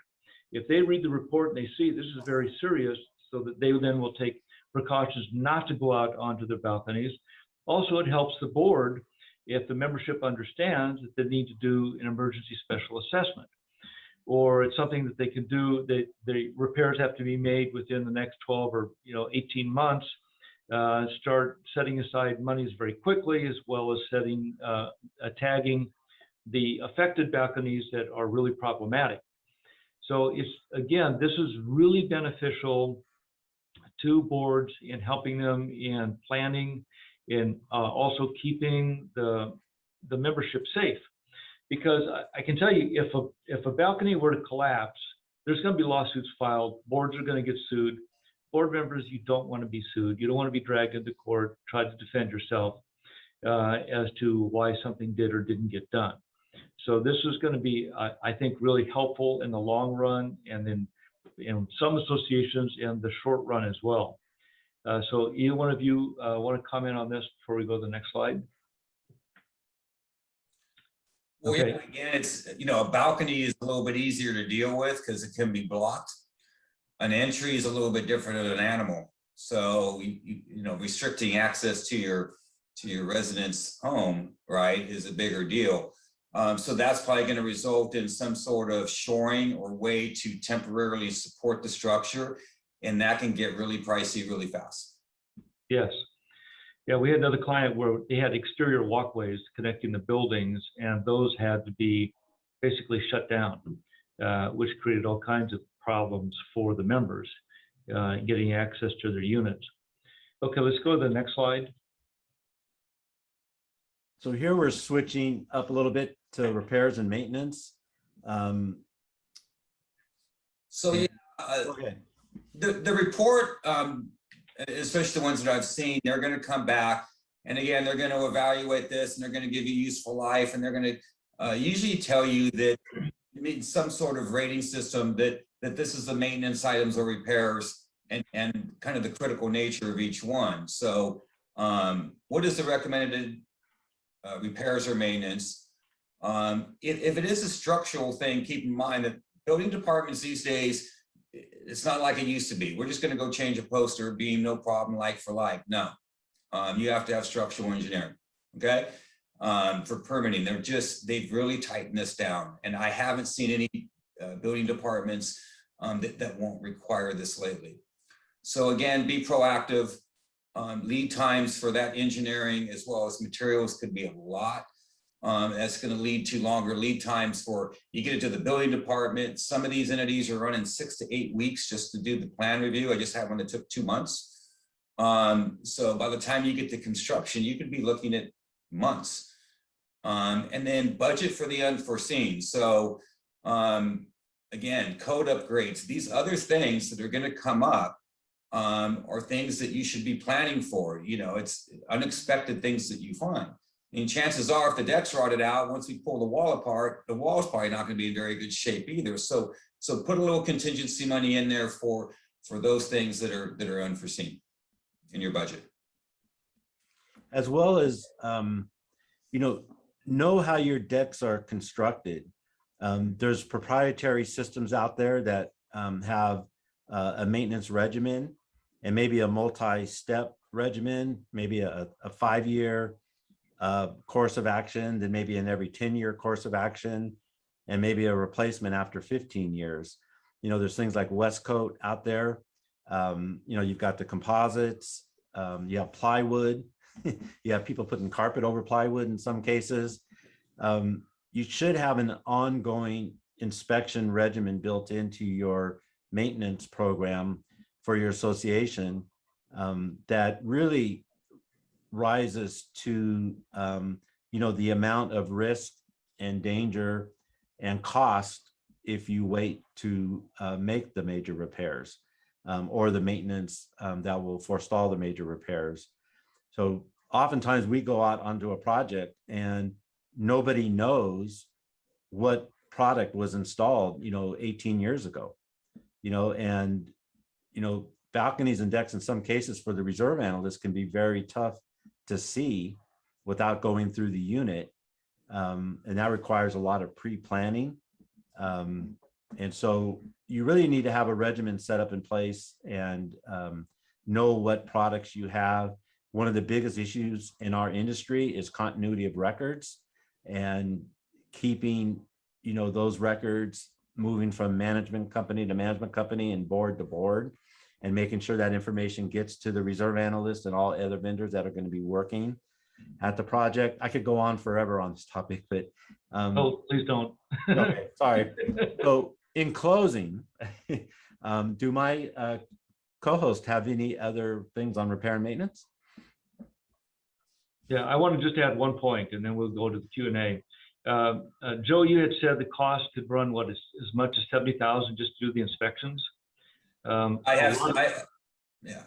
If they read the report and they see this is very serious, so that they then will take precautions not to go out onto their balconies. Also, it helps the board if the membership understands that they need to do an emergency special assessment, or it's something that they can do, that the repairs have to be made within the next 12 or 18 months. Start setting aside monies very quickly, as well as tagging the affected balconies that are really problematic. So again, this is really beneficial to boards in helping them in planning, in also keeping the membership safe. Because I can tell you, if a balcony were to collapse, there's going to be lawsuits filed. Boards are going to get sued. Board members, you don't want to be sued. You don't want to be dragged into court, try to defend yourself as to why something did or didn't get done. So this is going to be, I think, really helpful in the long run, and then in some associations in the short run as well. So either one of you want to comment on this before we go to the next slide? Well, Okay. yeah, again, it's, a balcony is a little bit easier to deal with because it can be blocked. An entry is a little bit different than an animal. So, restricting access to your resident's home, right, is a bigger deal. So that's probably going to result in some sort of shoring or way to temporarily support the structure. And that can get really pricey really fast. Yes. Yeah, we had another client where they had exterior walkways connecting the buildings, and those had to be basically shut down, which created all kinds of problems for the members getting access to their units. Okay, let's go to the next slide. So here we're switching up a little bit to repairs and maintenance. So yeah, Okay. the report, especially the ones that I've seen, they're going to come back, and again, they're going to evaluate this, and they're going to give you useful life, and they're going to usually tell you that you need some sort of rating system that this is the maintenance items or repairs, and kind of the critical nature of each one. So what is the recommended repairs or maintenance? If it is a structural thing, keep in mind that building departments these days, it's not like it used to be. We're just going to go change a poster, beam, no problem, like for like. No, you have to have structural engineering. Okay, for permitting, they've really tightened this down, and I haven't seen any building departments that won't require this lately. So again, be proactive. Lead times for that engineering as well as materials could be a lot. That's going to lead to longer lead times for you get it to the building department. Some of these entities are running 6 to 8 weeks just to do the plan review. I just had one that took 2 months. So by the time you get to construction, you could be looking at months. And then budget for the unforeseen. So again, code upgrades, these other things that are going to come up are things that you should be planning for. You know, it's unexpected things that you find. And chances are, if the deck's rotted out, once we pull the wall apart, the wall's probably not going to be in very good shape either. So put a little contingency money in there for those things that are unforeseen in your budget. As well as, know how your decks are constructed. There's proprietary systems out there that have a maintenance regimen, and maybe a multi-step regimen, maybe a 5-year course of action, then maybe an every 10-year course of action, and maybe a replacement after 15 years. There's things like Westcoat out there. You've got the composites, you have plywood, you have people putting carpet over plywood in some cases. You should have an ongoing inspection regimen built into your maintenance program for your association that really rises to the amount of risk and danger and cost if you wait to make the major repairs or the maintenance that will forestall the major repairs. So oftentimes we go out onto a project and nobody knows what product was installed 18 years ago, and balconies and decks in some cases for the reserve analysts can be very tough to see without going through the unit. And that requires a lot of pre-planning. And so you really need to have a regimen set up in place and know what products you have. One of the biggest issues in our industry is continuity of records and keeping, those records moving from management company to management company and board to board, and making sure that information gets to the reserve analyst and all other vendors that are going to be working at the project. I could go on forever on this topic, but oh, please don't. okay, sorry. So in closing, do my co-host have any other things on repair and maintenance? Yeah, I want to just add one point, and then we'll go to the Q&A. Joe, you had said the cost could run as much as $70,000 just to do the inspections. A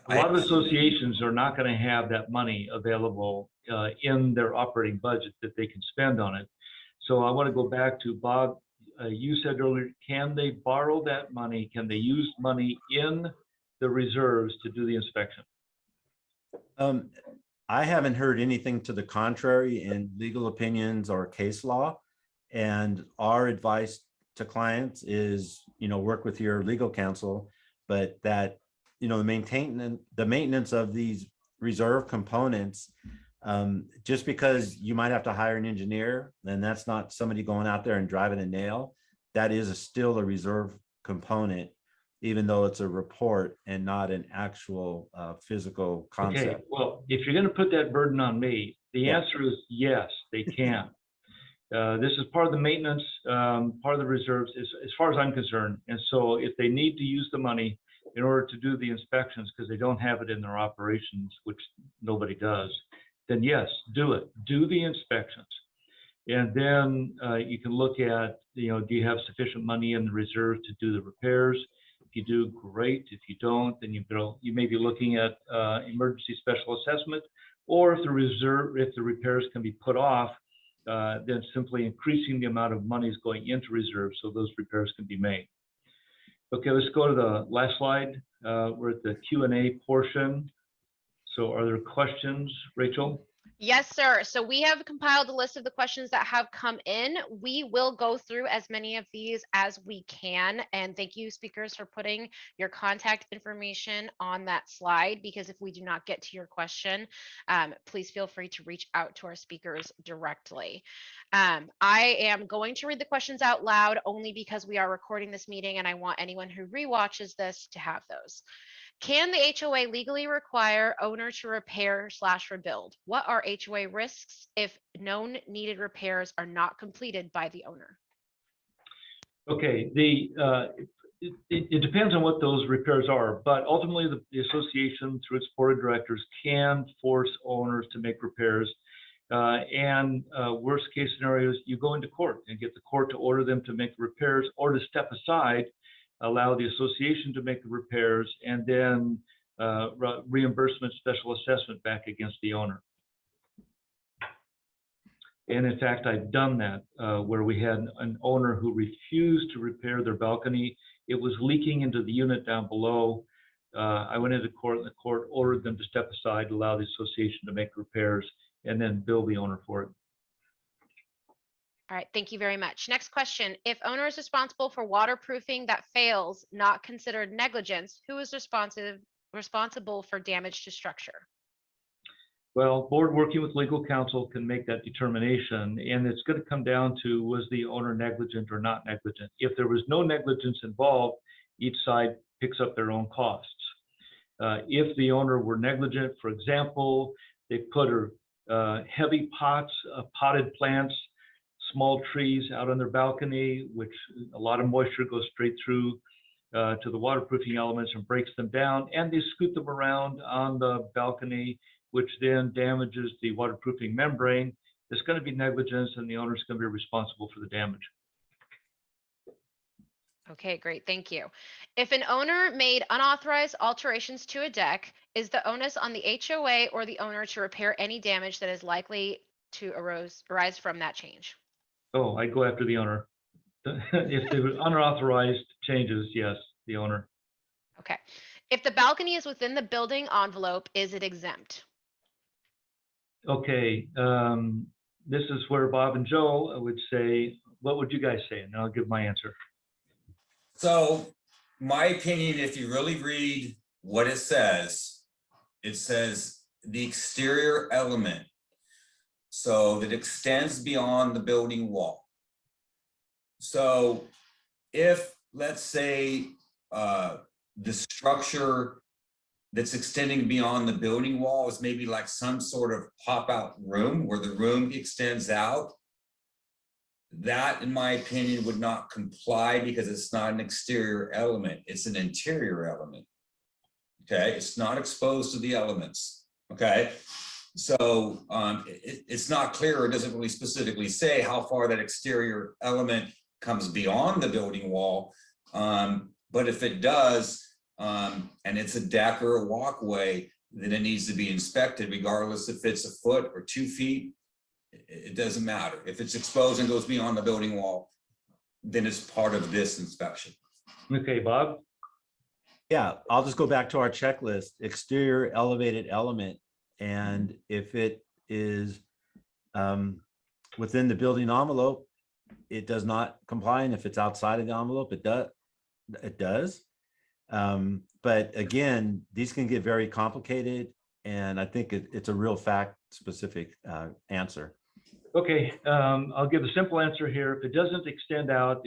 lot of associations are not going to have that money available in their operating budget that they can spend on it. So I want to go back to Bob. You said earlier, can they borrow that money? Can they use money in the reserves to do the inspection? I haven't heard anything to the contrary in legal opinions or case law. And our advice to clients is, work with your legal counsel, but that, the maintenance of these reserve components, just because you might have to hire an engineer, then that's not somebody going out there and driving a nail. That is still a reserve component even though it's a report and not an actual physical Okay, concept. well, if you're going to put that burden on me, the Yeah. answer is yes, they can. This is part of the maintenance, part of the reserves, as far as I'm concerned. And so if they need to use the money in order to do the inspections because they don't have it in their operations, which nobody does, then yes, do it. Do the inspections. And then you can look at, do you have sufficient money in the reserve to do the repairs? If you do, great. If you don't, then you may be looking at emergency special assessment, or if the repairs can be put off, then simply increasing the amount of money is going into reserve so those repairs can be made. Okay, let's go to the last slide. We're at the Q&A portion. So are there questions, Rachel? Yes, sir. So we have compiled a list of the questions that have come in. We will go through as many of these as we can. And thank you, speakers, for putting your contact information on that slide, because if we do not get to your question, please feel free to reach out to our speakers directly. I am going to read the questions out loud only because we are recording this meeting and I want anyone who rewatches this to have those. Can the HOA legally require owner to repair/rebuild? What are HOA risks if known needed repairs are not completed by the owner? Okay, it depends on what those repairs are, but ultimately the association through its board of directors can force owners to make repairs. And worst case scenarios, you go into court and get the court to order them to make repairs or to step aside, allow the association to make the repairs, and then reimbursement special assessment back against the owner. And in fact, I've done that where we had an owner who refused to repair their balcony. It was leaking into the unit down below. I went into court and the court ordered them to step aside, allow the association to make repairs, and then bill the owner for it. All right, thank you very much. Next question. If owner is responsible for waterproofing that fails, not considered negligence, who is responsible for damage to structure? Well, board working with legal counsel can make that determination, and it's going to come down to, was the owner negligent or not negligent? If there was no negligence involved, each side picks up their own costs. If the owner were negligent, for example, they put heavy potted plants, small trees out on their balcony, which a lot of moisture goes straight through to the waterproofing elements and breaks them down, and they scoot them around on the balcony, which then damages the waterproofing membrane. There's going to be negligence, and the owner's going to be responsible for the damage. Okay, great, thank you. If an owner made unauthorized alterations to a deck, is the onus on the HOA or the owner to repair any damage that is likely to arise from that change? Oh, I go after the owner. If there were unauthorized changes, yes, the owner. Okay. If the balcony is within the building envelope, is it exempt? Okay, this is where Bob and Joe would say, what would you guys say? And I'll give my answer. So my opinion, if you really read what it says the exterior element, so that extends beyond the building wall. So if, let's say, the structure that's extending beyond the building wall is maybe like some sort of pop-out room where the room extends out, that, in my opinion, would not comply because it's not an exterior element, it's an interior element. Okay, it's not exposed to the elements. Okay, so it's not clear, it doesn't really specifically say how far that exterior element comes beyond the building wall. But if it does, and it's a deck or a walkway, then it needs to be inspected regardless if it's a foot or 2 feet. It doesn't matter. If it's exposed and goes beyond the building wall, then it's part of this inspection. Okay, Bob? Yeah, I'll just go back to our checklist, exterior elevated element. And if it is within the building envelope, it does not comply. And if it's outside of the envelope, it does. But again, these can get very complicated. And I think it's a real fact specific answer. Okay, I'll give a simple answer here. If it doesn't extend out,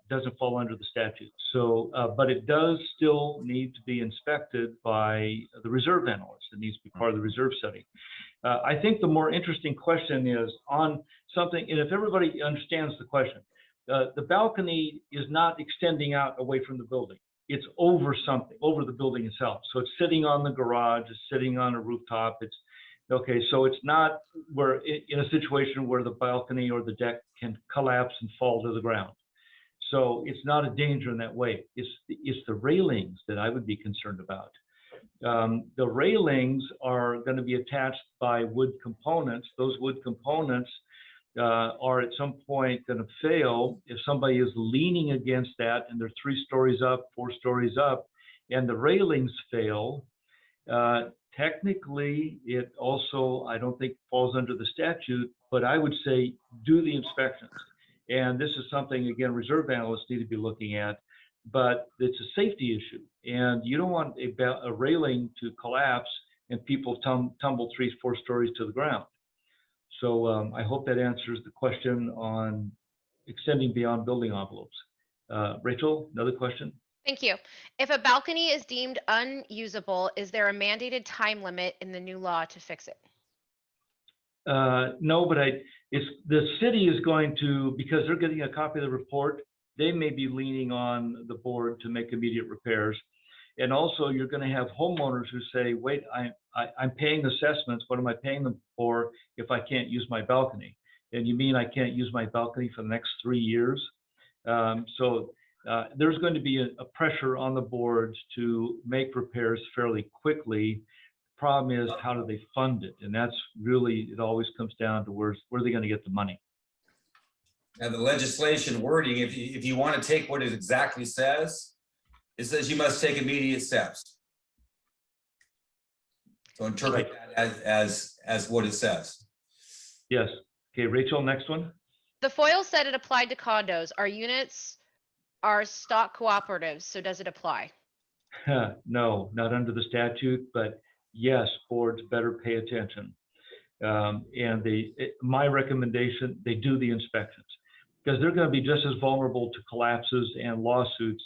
doesn't fall under the statute. So, but it does still need to be inspected by the reserve analyst. It needs to be part of the reserve study. I think the more interesting question is on something, and if everybody understands the question, the balcony is not extending out away from the building. It's over something, over the building itself. So it's sitting on the garage, it's sitting on a rooftop. It's okay. So it's not where in a situation where the balcony or the deck can collapse and fall to the ground. So it's not a danger in that way. It's the railings that I would be concerned about. The railings are going to be attached by wood components. Those wood components are at some point going to fail if somebody is leaning against that and they're 3 stories up, 4 stories up, and the railings fail. Technically, it also, I don't think, falls under the statute, but I would say do the inspections. And this is something, again, reserve analysts need to be looking at, but it's a safety issue. And you don't want a railing to collapse and people tumble 3, 4 stories to the ground. So I hope that answers the question on extending beyond building envelopes. Rachel, another question? Thank you. If a balcony is deemed unusable, is there a mandated time limit in the new law to fix it? No, but the city is going to, because they're getting a copy of the report, they may be leaning on the board to make immediate repairs. And also you're going to have homeowners who say, wait, I'm paying assessments. What am I paying them for if I can't use my balcony? And you mean I can't use my balcony for the next 3 years? There's going to be a pressure on the boards to make repairs fairly quickly. The problem is, how do they fund it? And that's really, it always comes down to where are they going to get the money? Now, the legislation wording, if you want to take what it exactly says, it says you must take immediate steps. So interpret that as what it says. Yes. Okay, Rachel, next one. The FOIL said it applied to condos. Our units are stock cooperatives, so does it apply? No, not under the statute, but yes, boards better pay attention. My recommendation, they do the inspections, because they're going to be just as vulnerable to collapses and lawsuits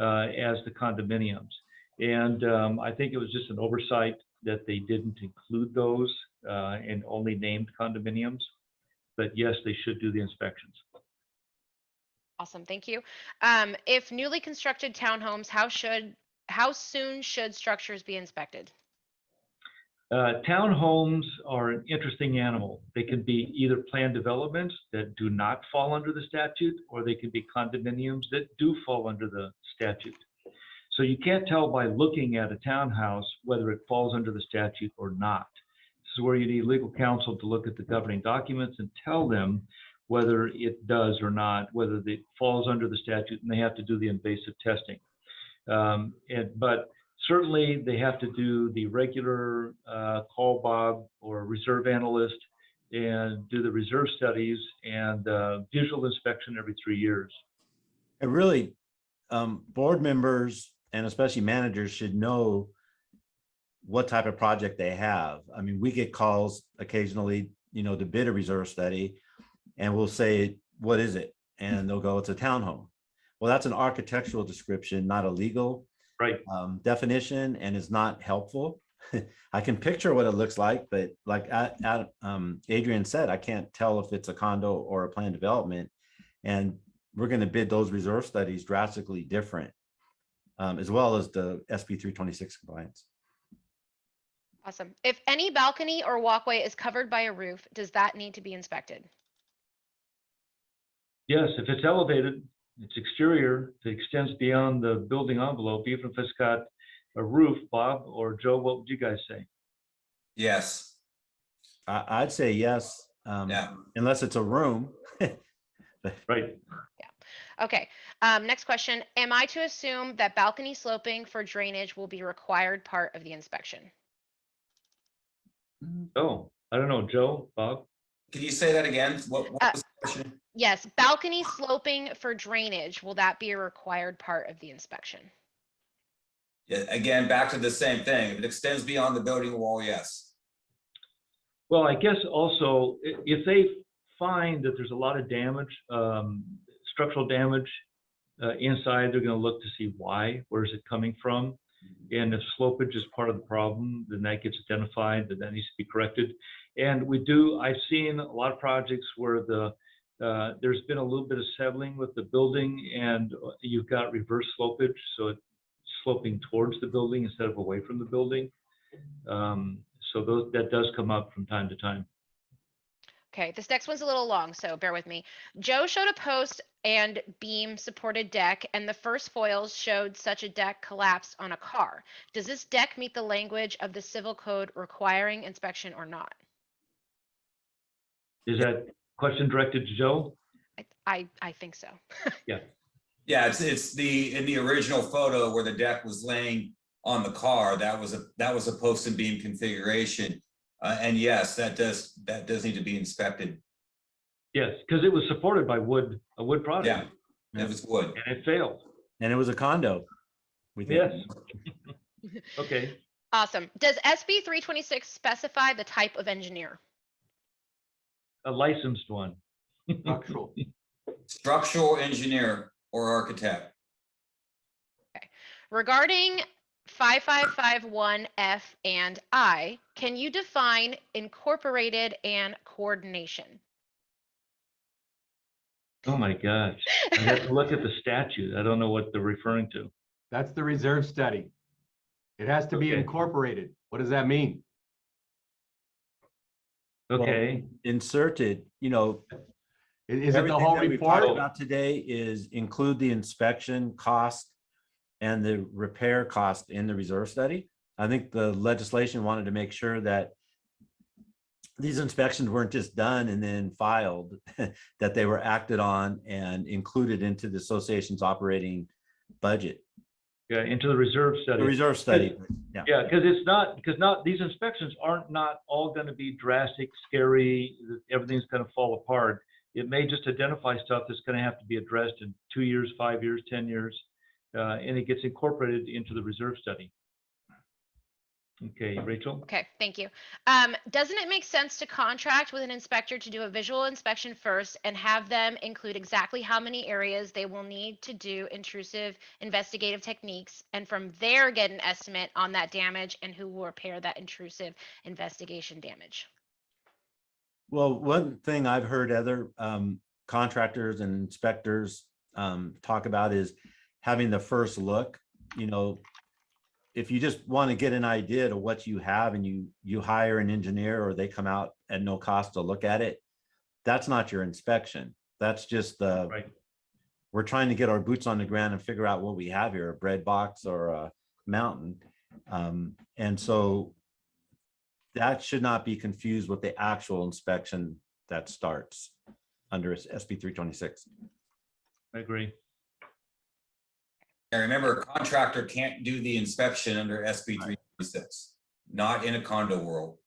as the condominiums. And I think it was just an oversight that they didn't include those and only named condominiums. But yes, they should do the inspections. Awesome, thank you. If newly constructed townhomes, how soon should structures be inspected? Townhomes are an interesting animal. They can be either planned developments that do not fall under the statute, or they can be condominiums that do fall under the statute. So you can't tell by looking at a townhouse whether it falls under the statute or not. This is where you need legal counsel to look at the governing documents and tell them whether it does or not, whether it falls under the statute, and they have to do the invasive testing. But certainly they have to do the regular call Bob or reserve analyst and do the reserve studies and visual inspection every 3 years. And really, board members and especially managers should know what type of project they have. I mean, we get calls occasionally, to bid a reserve study, and we'll say, what is it? And they'll go, it's a townhome. Well, that's an architectural description, not a legal definition, and is not helpful. I can picture what it looks like, but like Adrian said, I can't tell if it's a condo or a planned development. And we're going to bid those reserve studies drastically different, as well as the SB 326 compliance. Awesome. If any balcony or walkway is covered by a roof, does that need to be inspected? Yes, if it's elevated, it's exterior, it extends beyond the building envelope, even if it's got a roof. Bob or Joe, what would you guys say? Yes. I'd say yes, unless it's a room. Right. Yeah. Okay. Next question. Am I to assume that balcony sloping for drainage will be required part of the inspection? Oh, I don't know, Joe, Bob? Can you say that again? What was the question? Yes, balcony sloping for drainage, will that be a required part of the inspection? Yeah, again, back to the same thing. If it extends beyond the building wall, yes. Well, I guess also if they find that there's a lot of damage, structural damage inside, they're going to look to see why, where is it coming from? And if slopage is part of the problem, then that gets identified, that needs to be corrected. And I've seen a lot of projects where there's been a little bit of settling with the building, and you've got reverse slopage, so it's sloping towards the building instead of away from the building. So that does come up from time to time. Okay, this next one's a little long, so bear with me. Joe showed a post and beam supported deck, and the first foils showed such a deck collapsed on a car. Does this deck meet the language of the civil code requiring inspection or not? Is that question directed to Joe? I think so. Yeah. Yeah, it's in the original photo where the deck was laying on the car. That was a post and beam configuration, and yes, that does need to be inspected. Yes, because it was supported by a wood product. Yeah, it was wood, and it failed. And it was a condo. Yes. Okay. Awesome. Does SB 326 specify the type of engineer? A licensed one. structural engineer or architect. Regarding 5551F and I, can you define incorporated and coordination? Oh my gosh. I have to look at the statute. I don't know what they're referring to. That's the reserve study. It has to be Okay. incorporated. What does that mean? Okay. Well, inserted, Is it the everything whole that we've talked report? about today is include the inspection cost and the repair cost in the reserve study. I think the legislation wanted to make sure that these inspections weren't just done and then filed, that they were acted on and included into the association's operating budget. Yeah, into the reserve study. The reserve study. Yeah. Yeah, because these inspections aren't not all going to be drastic, scary, everything's going to fall apart. It may just identify stuff that's going to have to be addressed in 2 years, 5 years, 10 years, and it gets incorporated into the reserve study. Okay, Rachel? Okay, thank you. Doesn't it make sense to contract with an inspector to do a visual inspection first and have them include exactly how many areas they will need to do intrusive investigative techniques, and from there get an estimate on that damage and who will repair that intrusive investigation damage? Well, one thing I've heard other contractors and inspectors talk about is having the first look. If you just want to get an idea of what you have and you hire an engineer or they come out at no cost to look at it, that's not your inspection. That's just Right. We're trying to get our boots on the ground and figure out what we have here, a bread box or a mountain. And so that should not be confused with the actual inspection that starts under SB 326. I agree. And remember, a contractor can't do the inspection under SB 326, not in a condo world.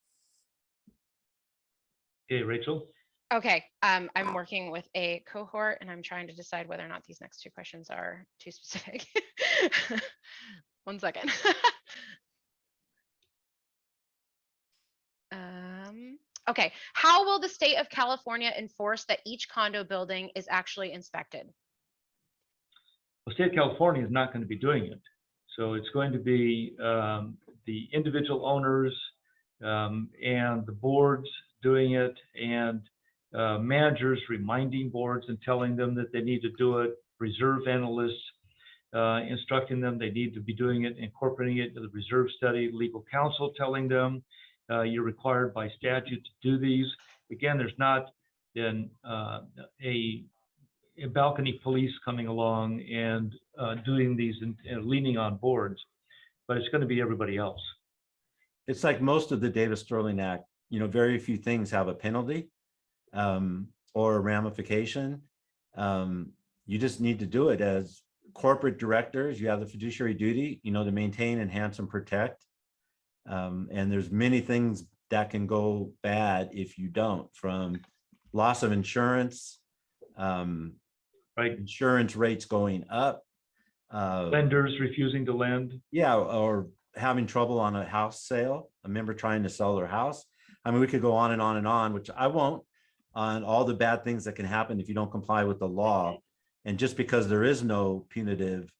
Okay, Rachel? Okay, I'm working with a cohort and I'm trying to decide whether or not these next two questions are too specific. 1 second. Okay, how will the state of California enforce that each condo building is actually inspected? The state of California is not going to be doing it. So it's going to be the individual owners and the boards doing it, and managers reminding boards and telling them that they need to do it, reserve analysts instructing them they need to be doing it, incorporating it into the reserve study, legal counsel telling them you're required by statute to do these. Again, there's not been a balcony police coming along and doing these and leaning on boards, but it's going to be everybody else. It's like most of the Davis-Stirling Act, very few things have a penalty or a ramification. You just need to do it. As corporate directors, you have the fiduciary duty, to maintain, enhance, and protect. And there's many things that can go bad if you don't, from loss of insurance, Right. Insurance rates going up, Lenders refusing to lend. yeah, or having trouble on a house sale, a member trying to sell their house. I mean, we could go on and on and on, which I won't, on all the bad things that can happen if you don't comply with the law. And just because there is no punitive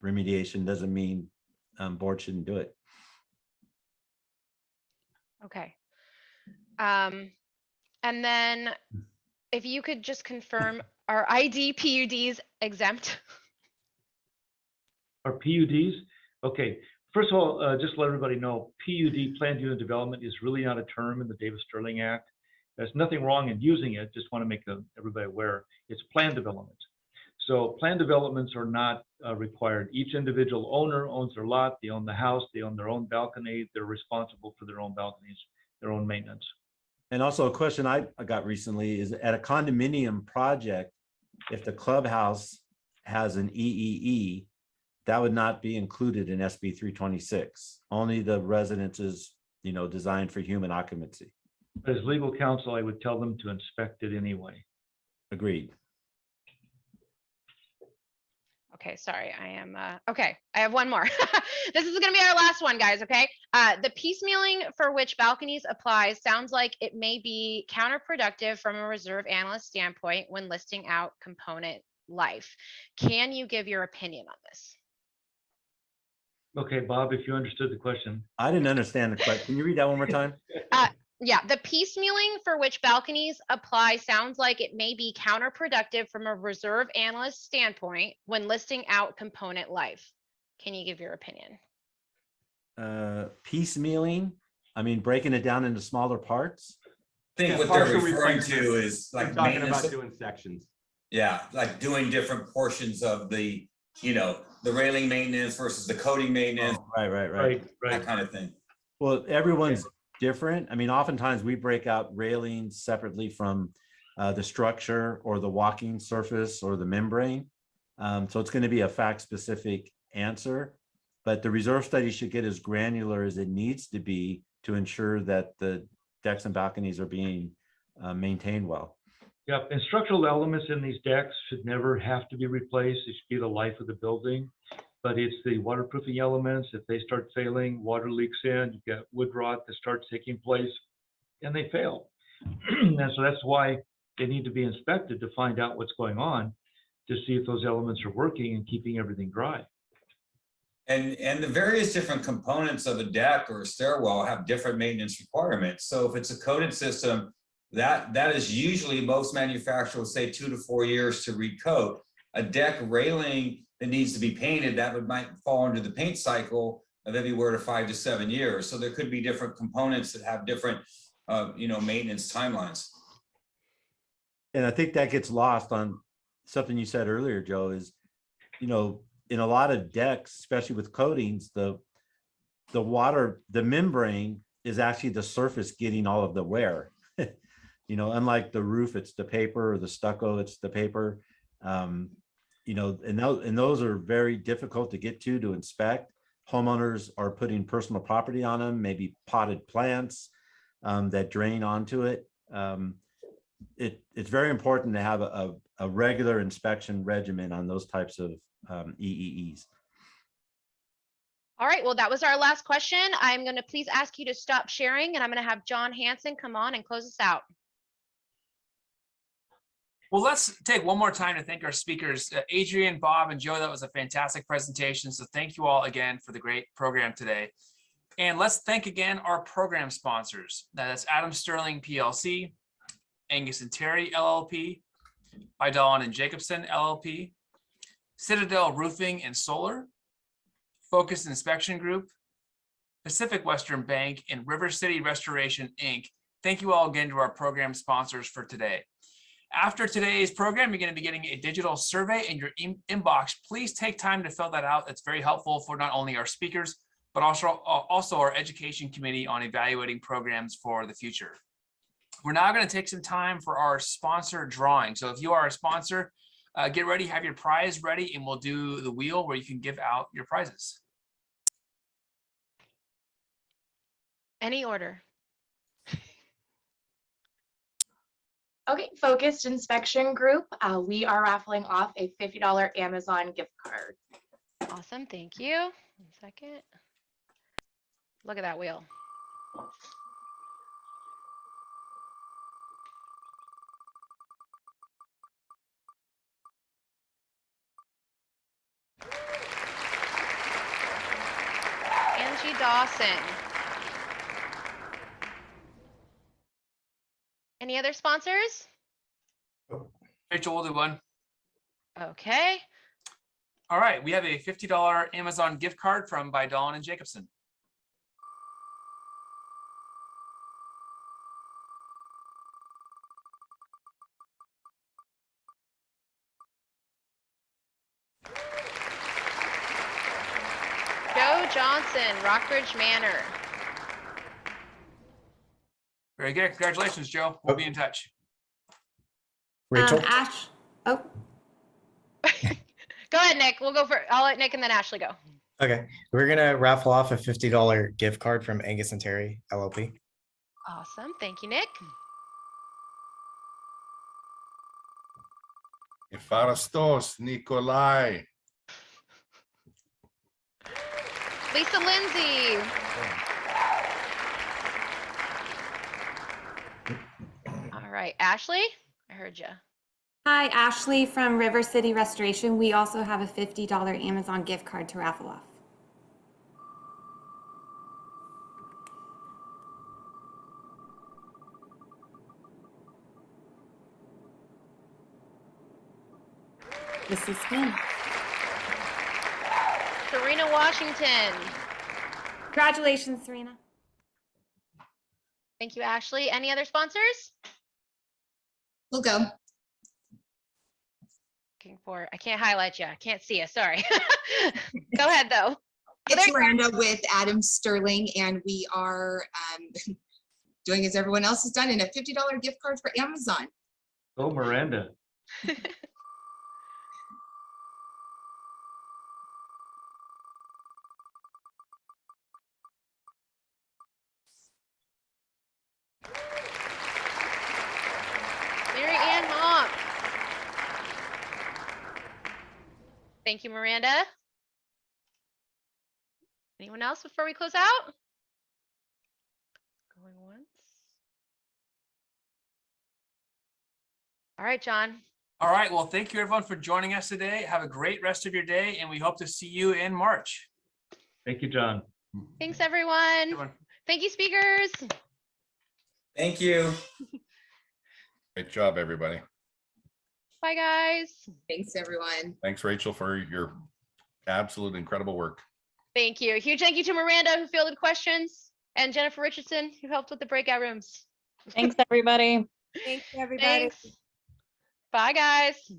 remediation doesn't mean board shouldn't do it. Okay. And then if you could just confirm, are ID PUDs exempt? Our PUDs? Okay, first of all, just to let everybody know, PUD, Planned Unit Development, is really not a term in the Davis-Stirling Act. There's nothing wrong in using it, just want to make everybody aware. It's planned development. So planned developments are not required. Each individual owner owns their lot, they own the house, they own their own balcony, they're responsible for their own balconies, their own maintenance. And also a question I got recently is at a condominium project, if the clubhouse has an EEE, that would not be included in SB 326. Only the residences, designed for human occupancy. As legal counsel, I would tell them to inspect it anyway. Agreed. Okay, sorry, okay, I have one more. This is gonna be our last one, guys, okay? The piecemealing for which balconies applies sounds like it may be counterproductive from a reserve analyst standpoint when listing out component life. Can you give your opinion on this? Okay, Bob, if you understood the question. I didn't understand the question. Can you read that one more time? Yeah, the piecemealing for which balconies apply sounds like it may be counterproductive from a reserve analyst standpoint when listing out component life. Can you give your opinion? Piecemealing, breaking it down into smaller parts. I think Yeah, what they're partial referring replacement. to is I'm like talking maintenance. about doing sections. Yeah, like doing different portions of the, the railing maintenance versus the coating maintenance, Right. that kind of thing. Well, everyone's different. Oftentimes we break out railings separately from the structure or the walking surface or the membrane. So it's going to be a fact-specific answer, but the reserve study should get as granular as it needs to be to ensure that the decks and balconies are being maintained well. Yep, and structural elements in these decks should never have to be replaced. It should be the life of the building. But it's the waterproofing elements. If they start failing, water leaks in, you've got wood rot that starts taking place, and they fail. And so that's why they need to be inspected to find out what's going on, to see if those elements are working and keeping everything dry. And the various different components of a deck or a stairwell have different maintenance requirements. So if it's a coated system, that is usually, most manufacturers say 2 to 4 years to recoat. A deck railing that needs to be painted, might fall under the paint cycle of anywhere to 5 to 7 years. So there could be different components that have different, maintenance timelines. And I think that gets lost on something you said earlier, Joe, is, in a lot of decks, especially with coatings, the membrane is actually the surface getting all of the wear. Unlike the roof, it's the paper, or the stucco, it's the paper. And those are very difficult to get to inspect. Homeowners are putting personal property on them, maybe potted plants that drain onto it. It's very important to have a regular inspection regimen on those types of EEEs. All right, well, that was our last question. I'm going to please ask you to stop sharing, and I'm going to have John Hanson come on and close us out. Well, let's take one more time to thank our speakers, Adrian, Bob, and Joe. That was a fantastic presentation. So thank you all again for the great program today. And let's thank again our program sponsors. That's Adam Stirling PLC, Angus and Terry LLP, Idalon and Jacobson LLP, Citadel Roofing and Solar, Focus Inspection Group, Pacific Western Bank, and River City Restoration, Inc. Thank you all again to our program sponsors for today. After today's program, you're going to be getting a digital survey in your inbox. Please take time to fill that out. That's very helpful for not only our speakers, but also our education committee on evaluating programs for the future. We're now going to take some time for our sponsor drawing. So if you are a sponsor, get ready, have your prize ready, and we'll do the wheel where you can give out your prizes. Any order. Okay, Focused Inspection Group, we are raffling off a $50 Amazon gift card. Awesome, thank you. 1 second. Look at that wheel. Dawson. Any other sponsors? Rachel will do one. Okay. All right, we have a $50 Amazon gift card from Vidal and Jacobson. Joe Johnson, Rockbridge Manor. Very good. Congratulations, Joe. We'll be in touch. Rachel? Ash, oh, Go ahead, Nick. We'll go for, I'll let Nick and then Ashley go. Okay, we're gonna raffle off a $50 gift card from Angus and Terry LLP. Awesome. Thank you, Nick. Efarastos, Nikolai. Lisa Lindsay. All right, Ashley, I heard you. hi, Ashley from River City Restoration. We also have a $50 Amazon gift card to raffle off. This is me. Serena Washington. Congratulations, Serena. Thank you, Ashley. Any other sponsors? We'll go. Looking for, I can't highlight you. I can't see you. Sorry. Go ahead, though. It's Miranda with Adam Stirling, and we are doing as everyone else has done in a $50 gift card for Amazon. Oh, Miranda. Mary Ann Mom. Thank you, Miranda. Anyone else before we close out? Going once. All right, John. All right, well, thank you everyone for joining us today. Have a great rest of your day, and we hope to see you in March. Thank you, John. Thanks, everyone. Good one. Thank you, speakers. Thank you. Great job, everybody. Bye, guys. Thanks, everyone. Thanks, Rachel, for your absolute incredible work. Thank you. Huge thank you to Miranda, who fielded questions, and Jennifer Richardson, who helped with the breakout rooms. Thanks, everybody. Thanks, everybody. Thanks. Bye, guys.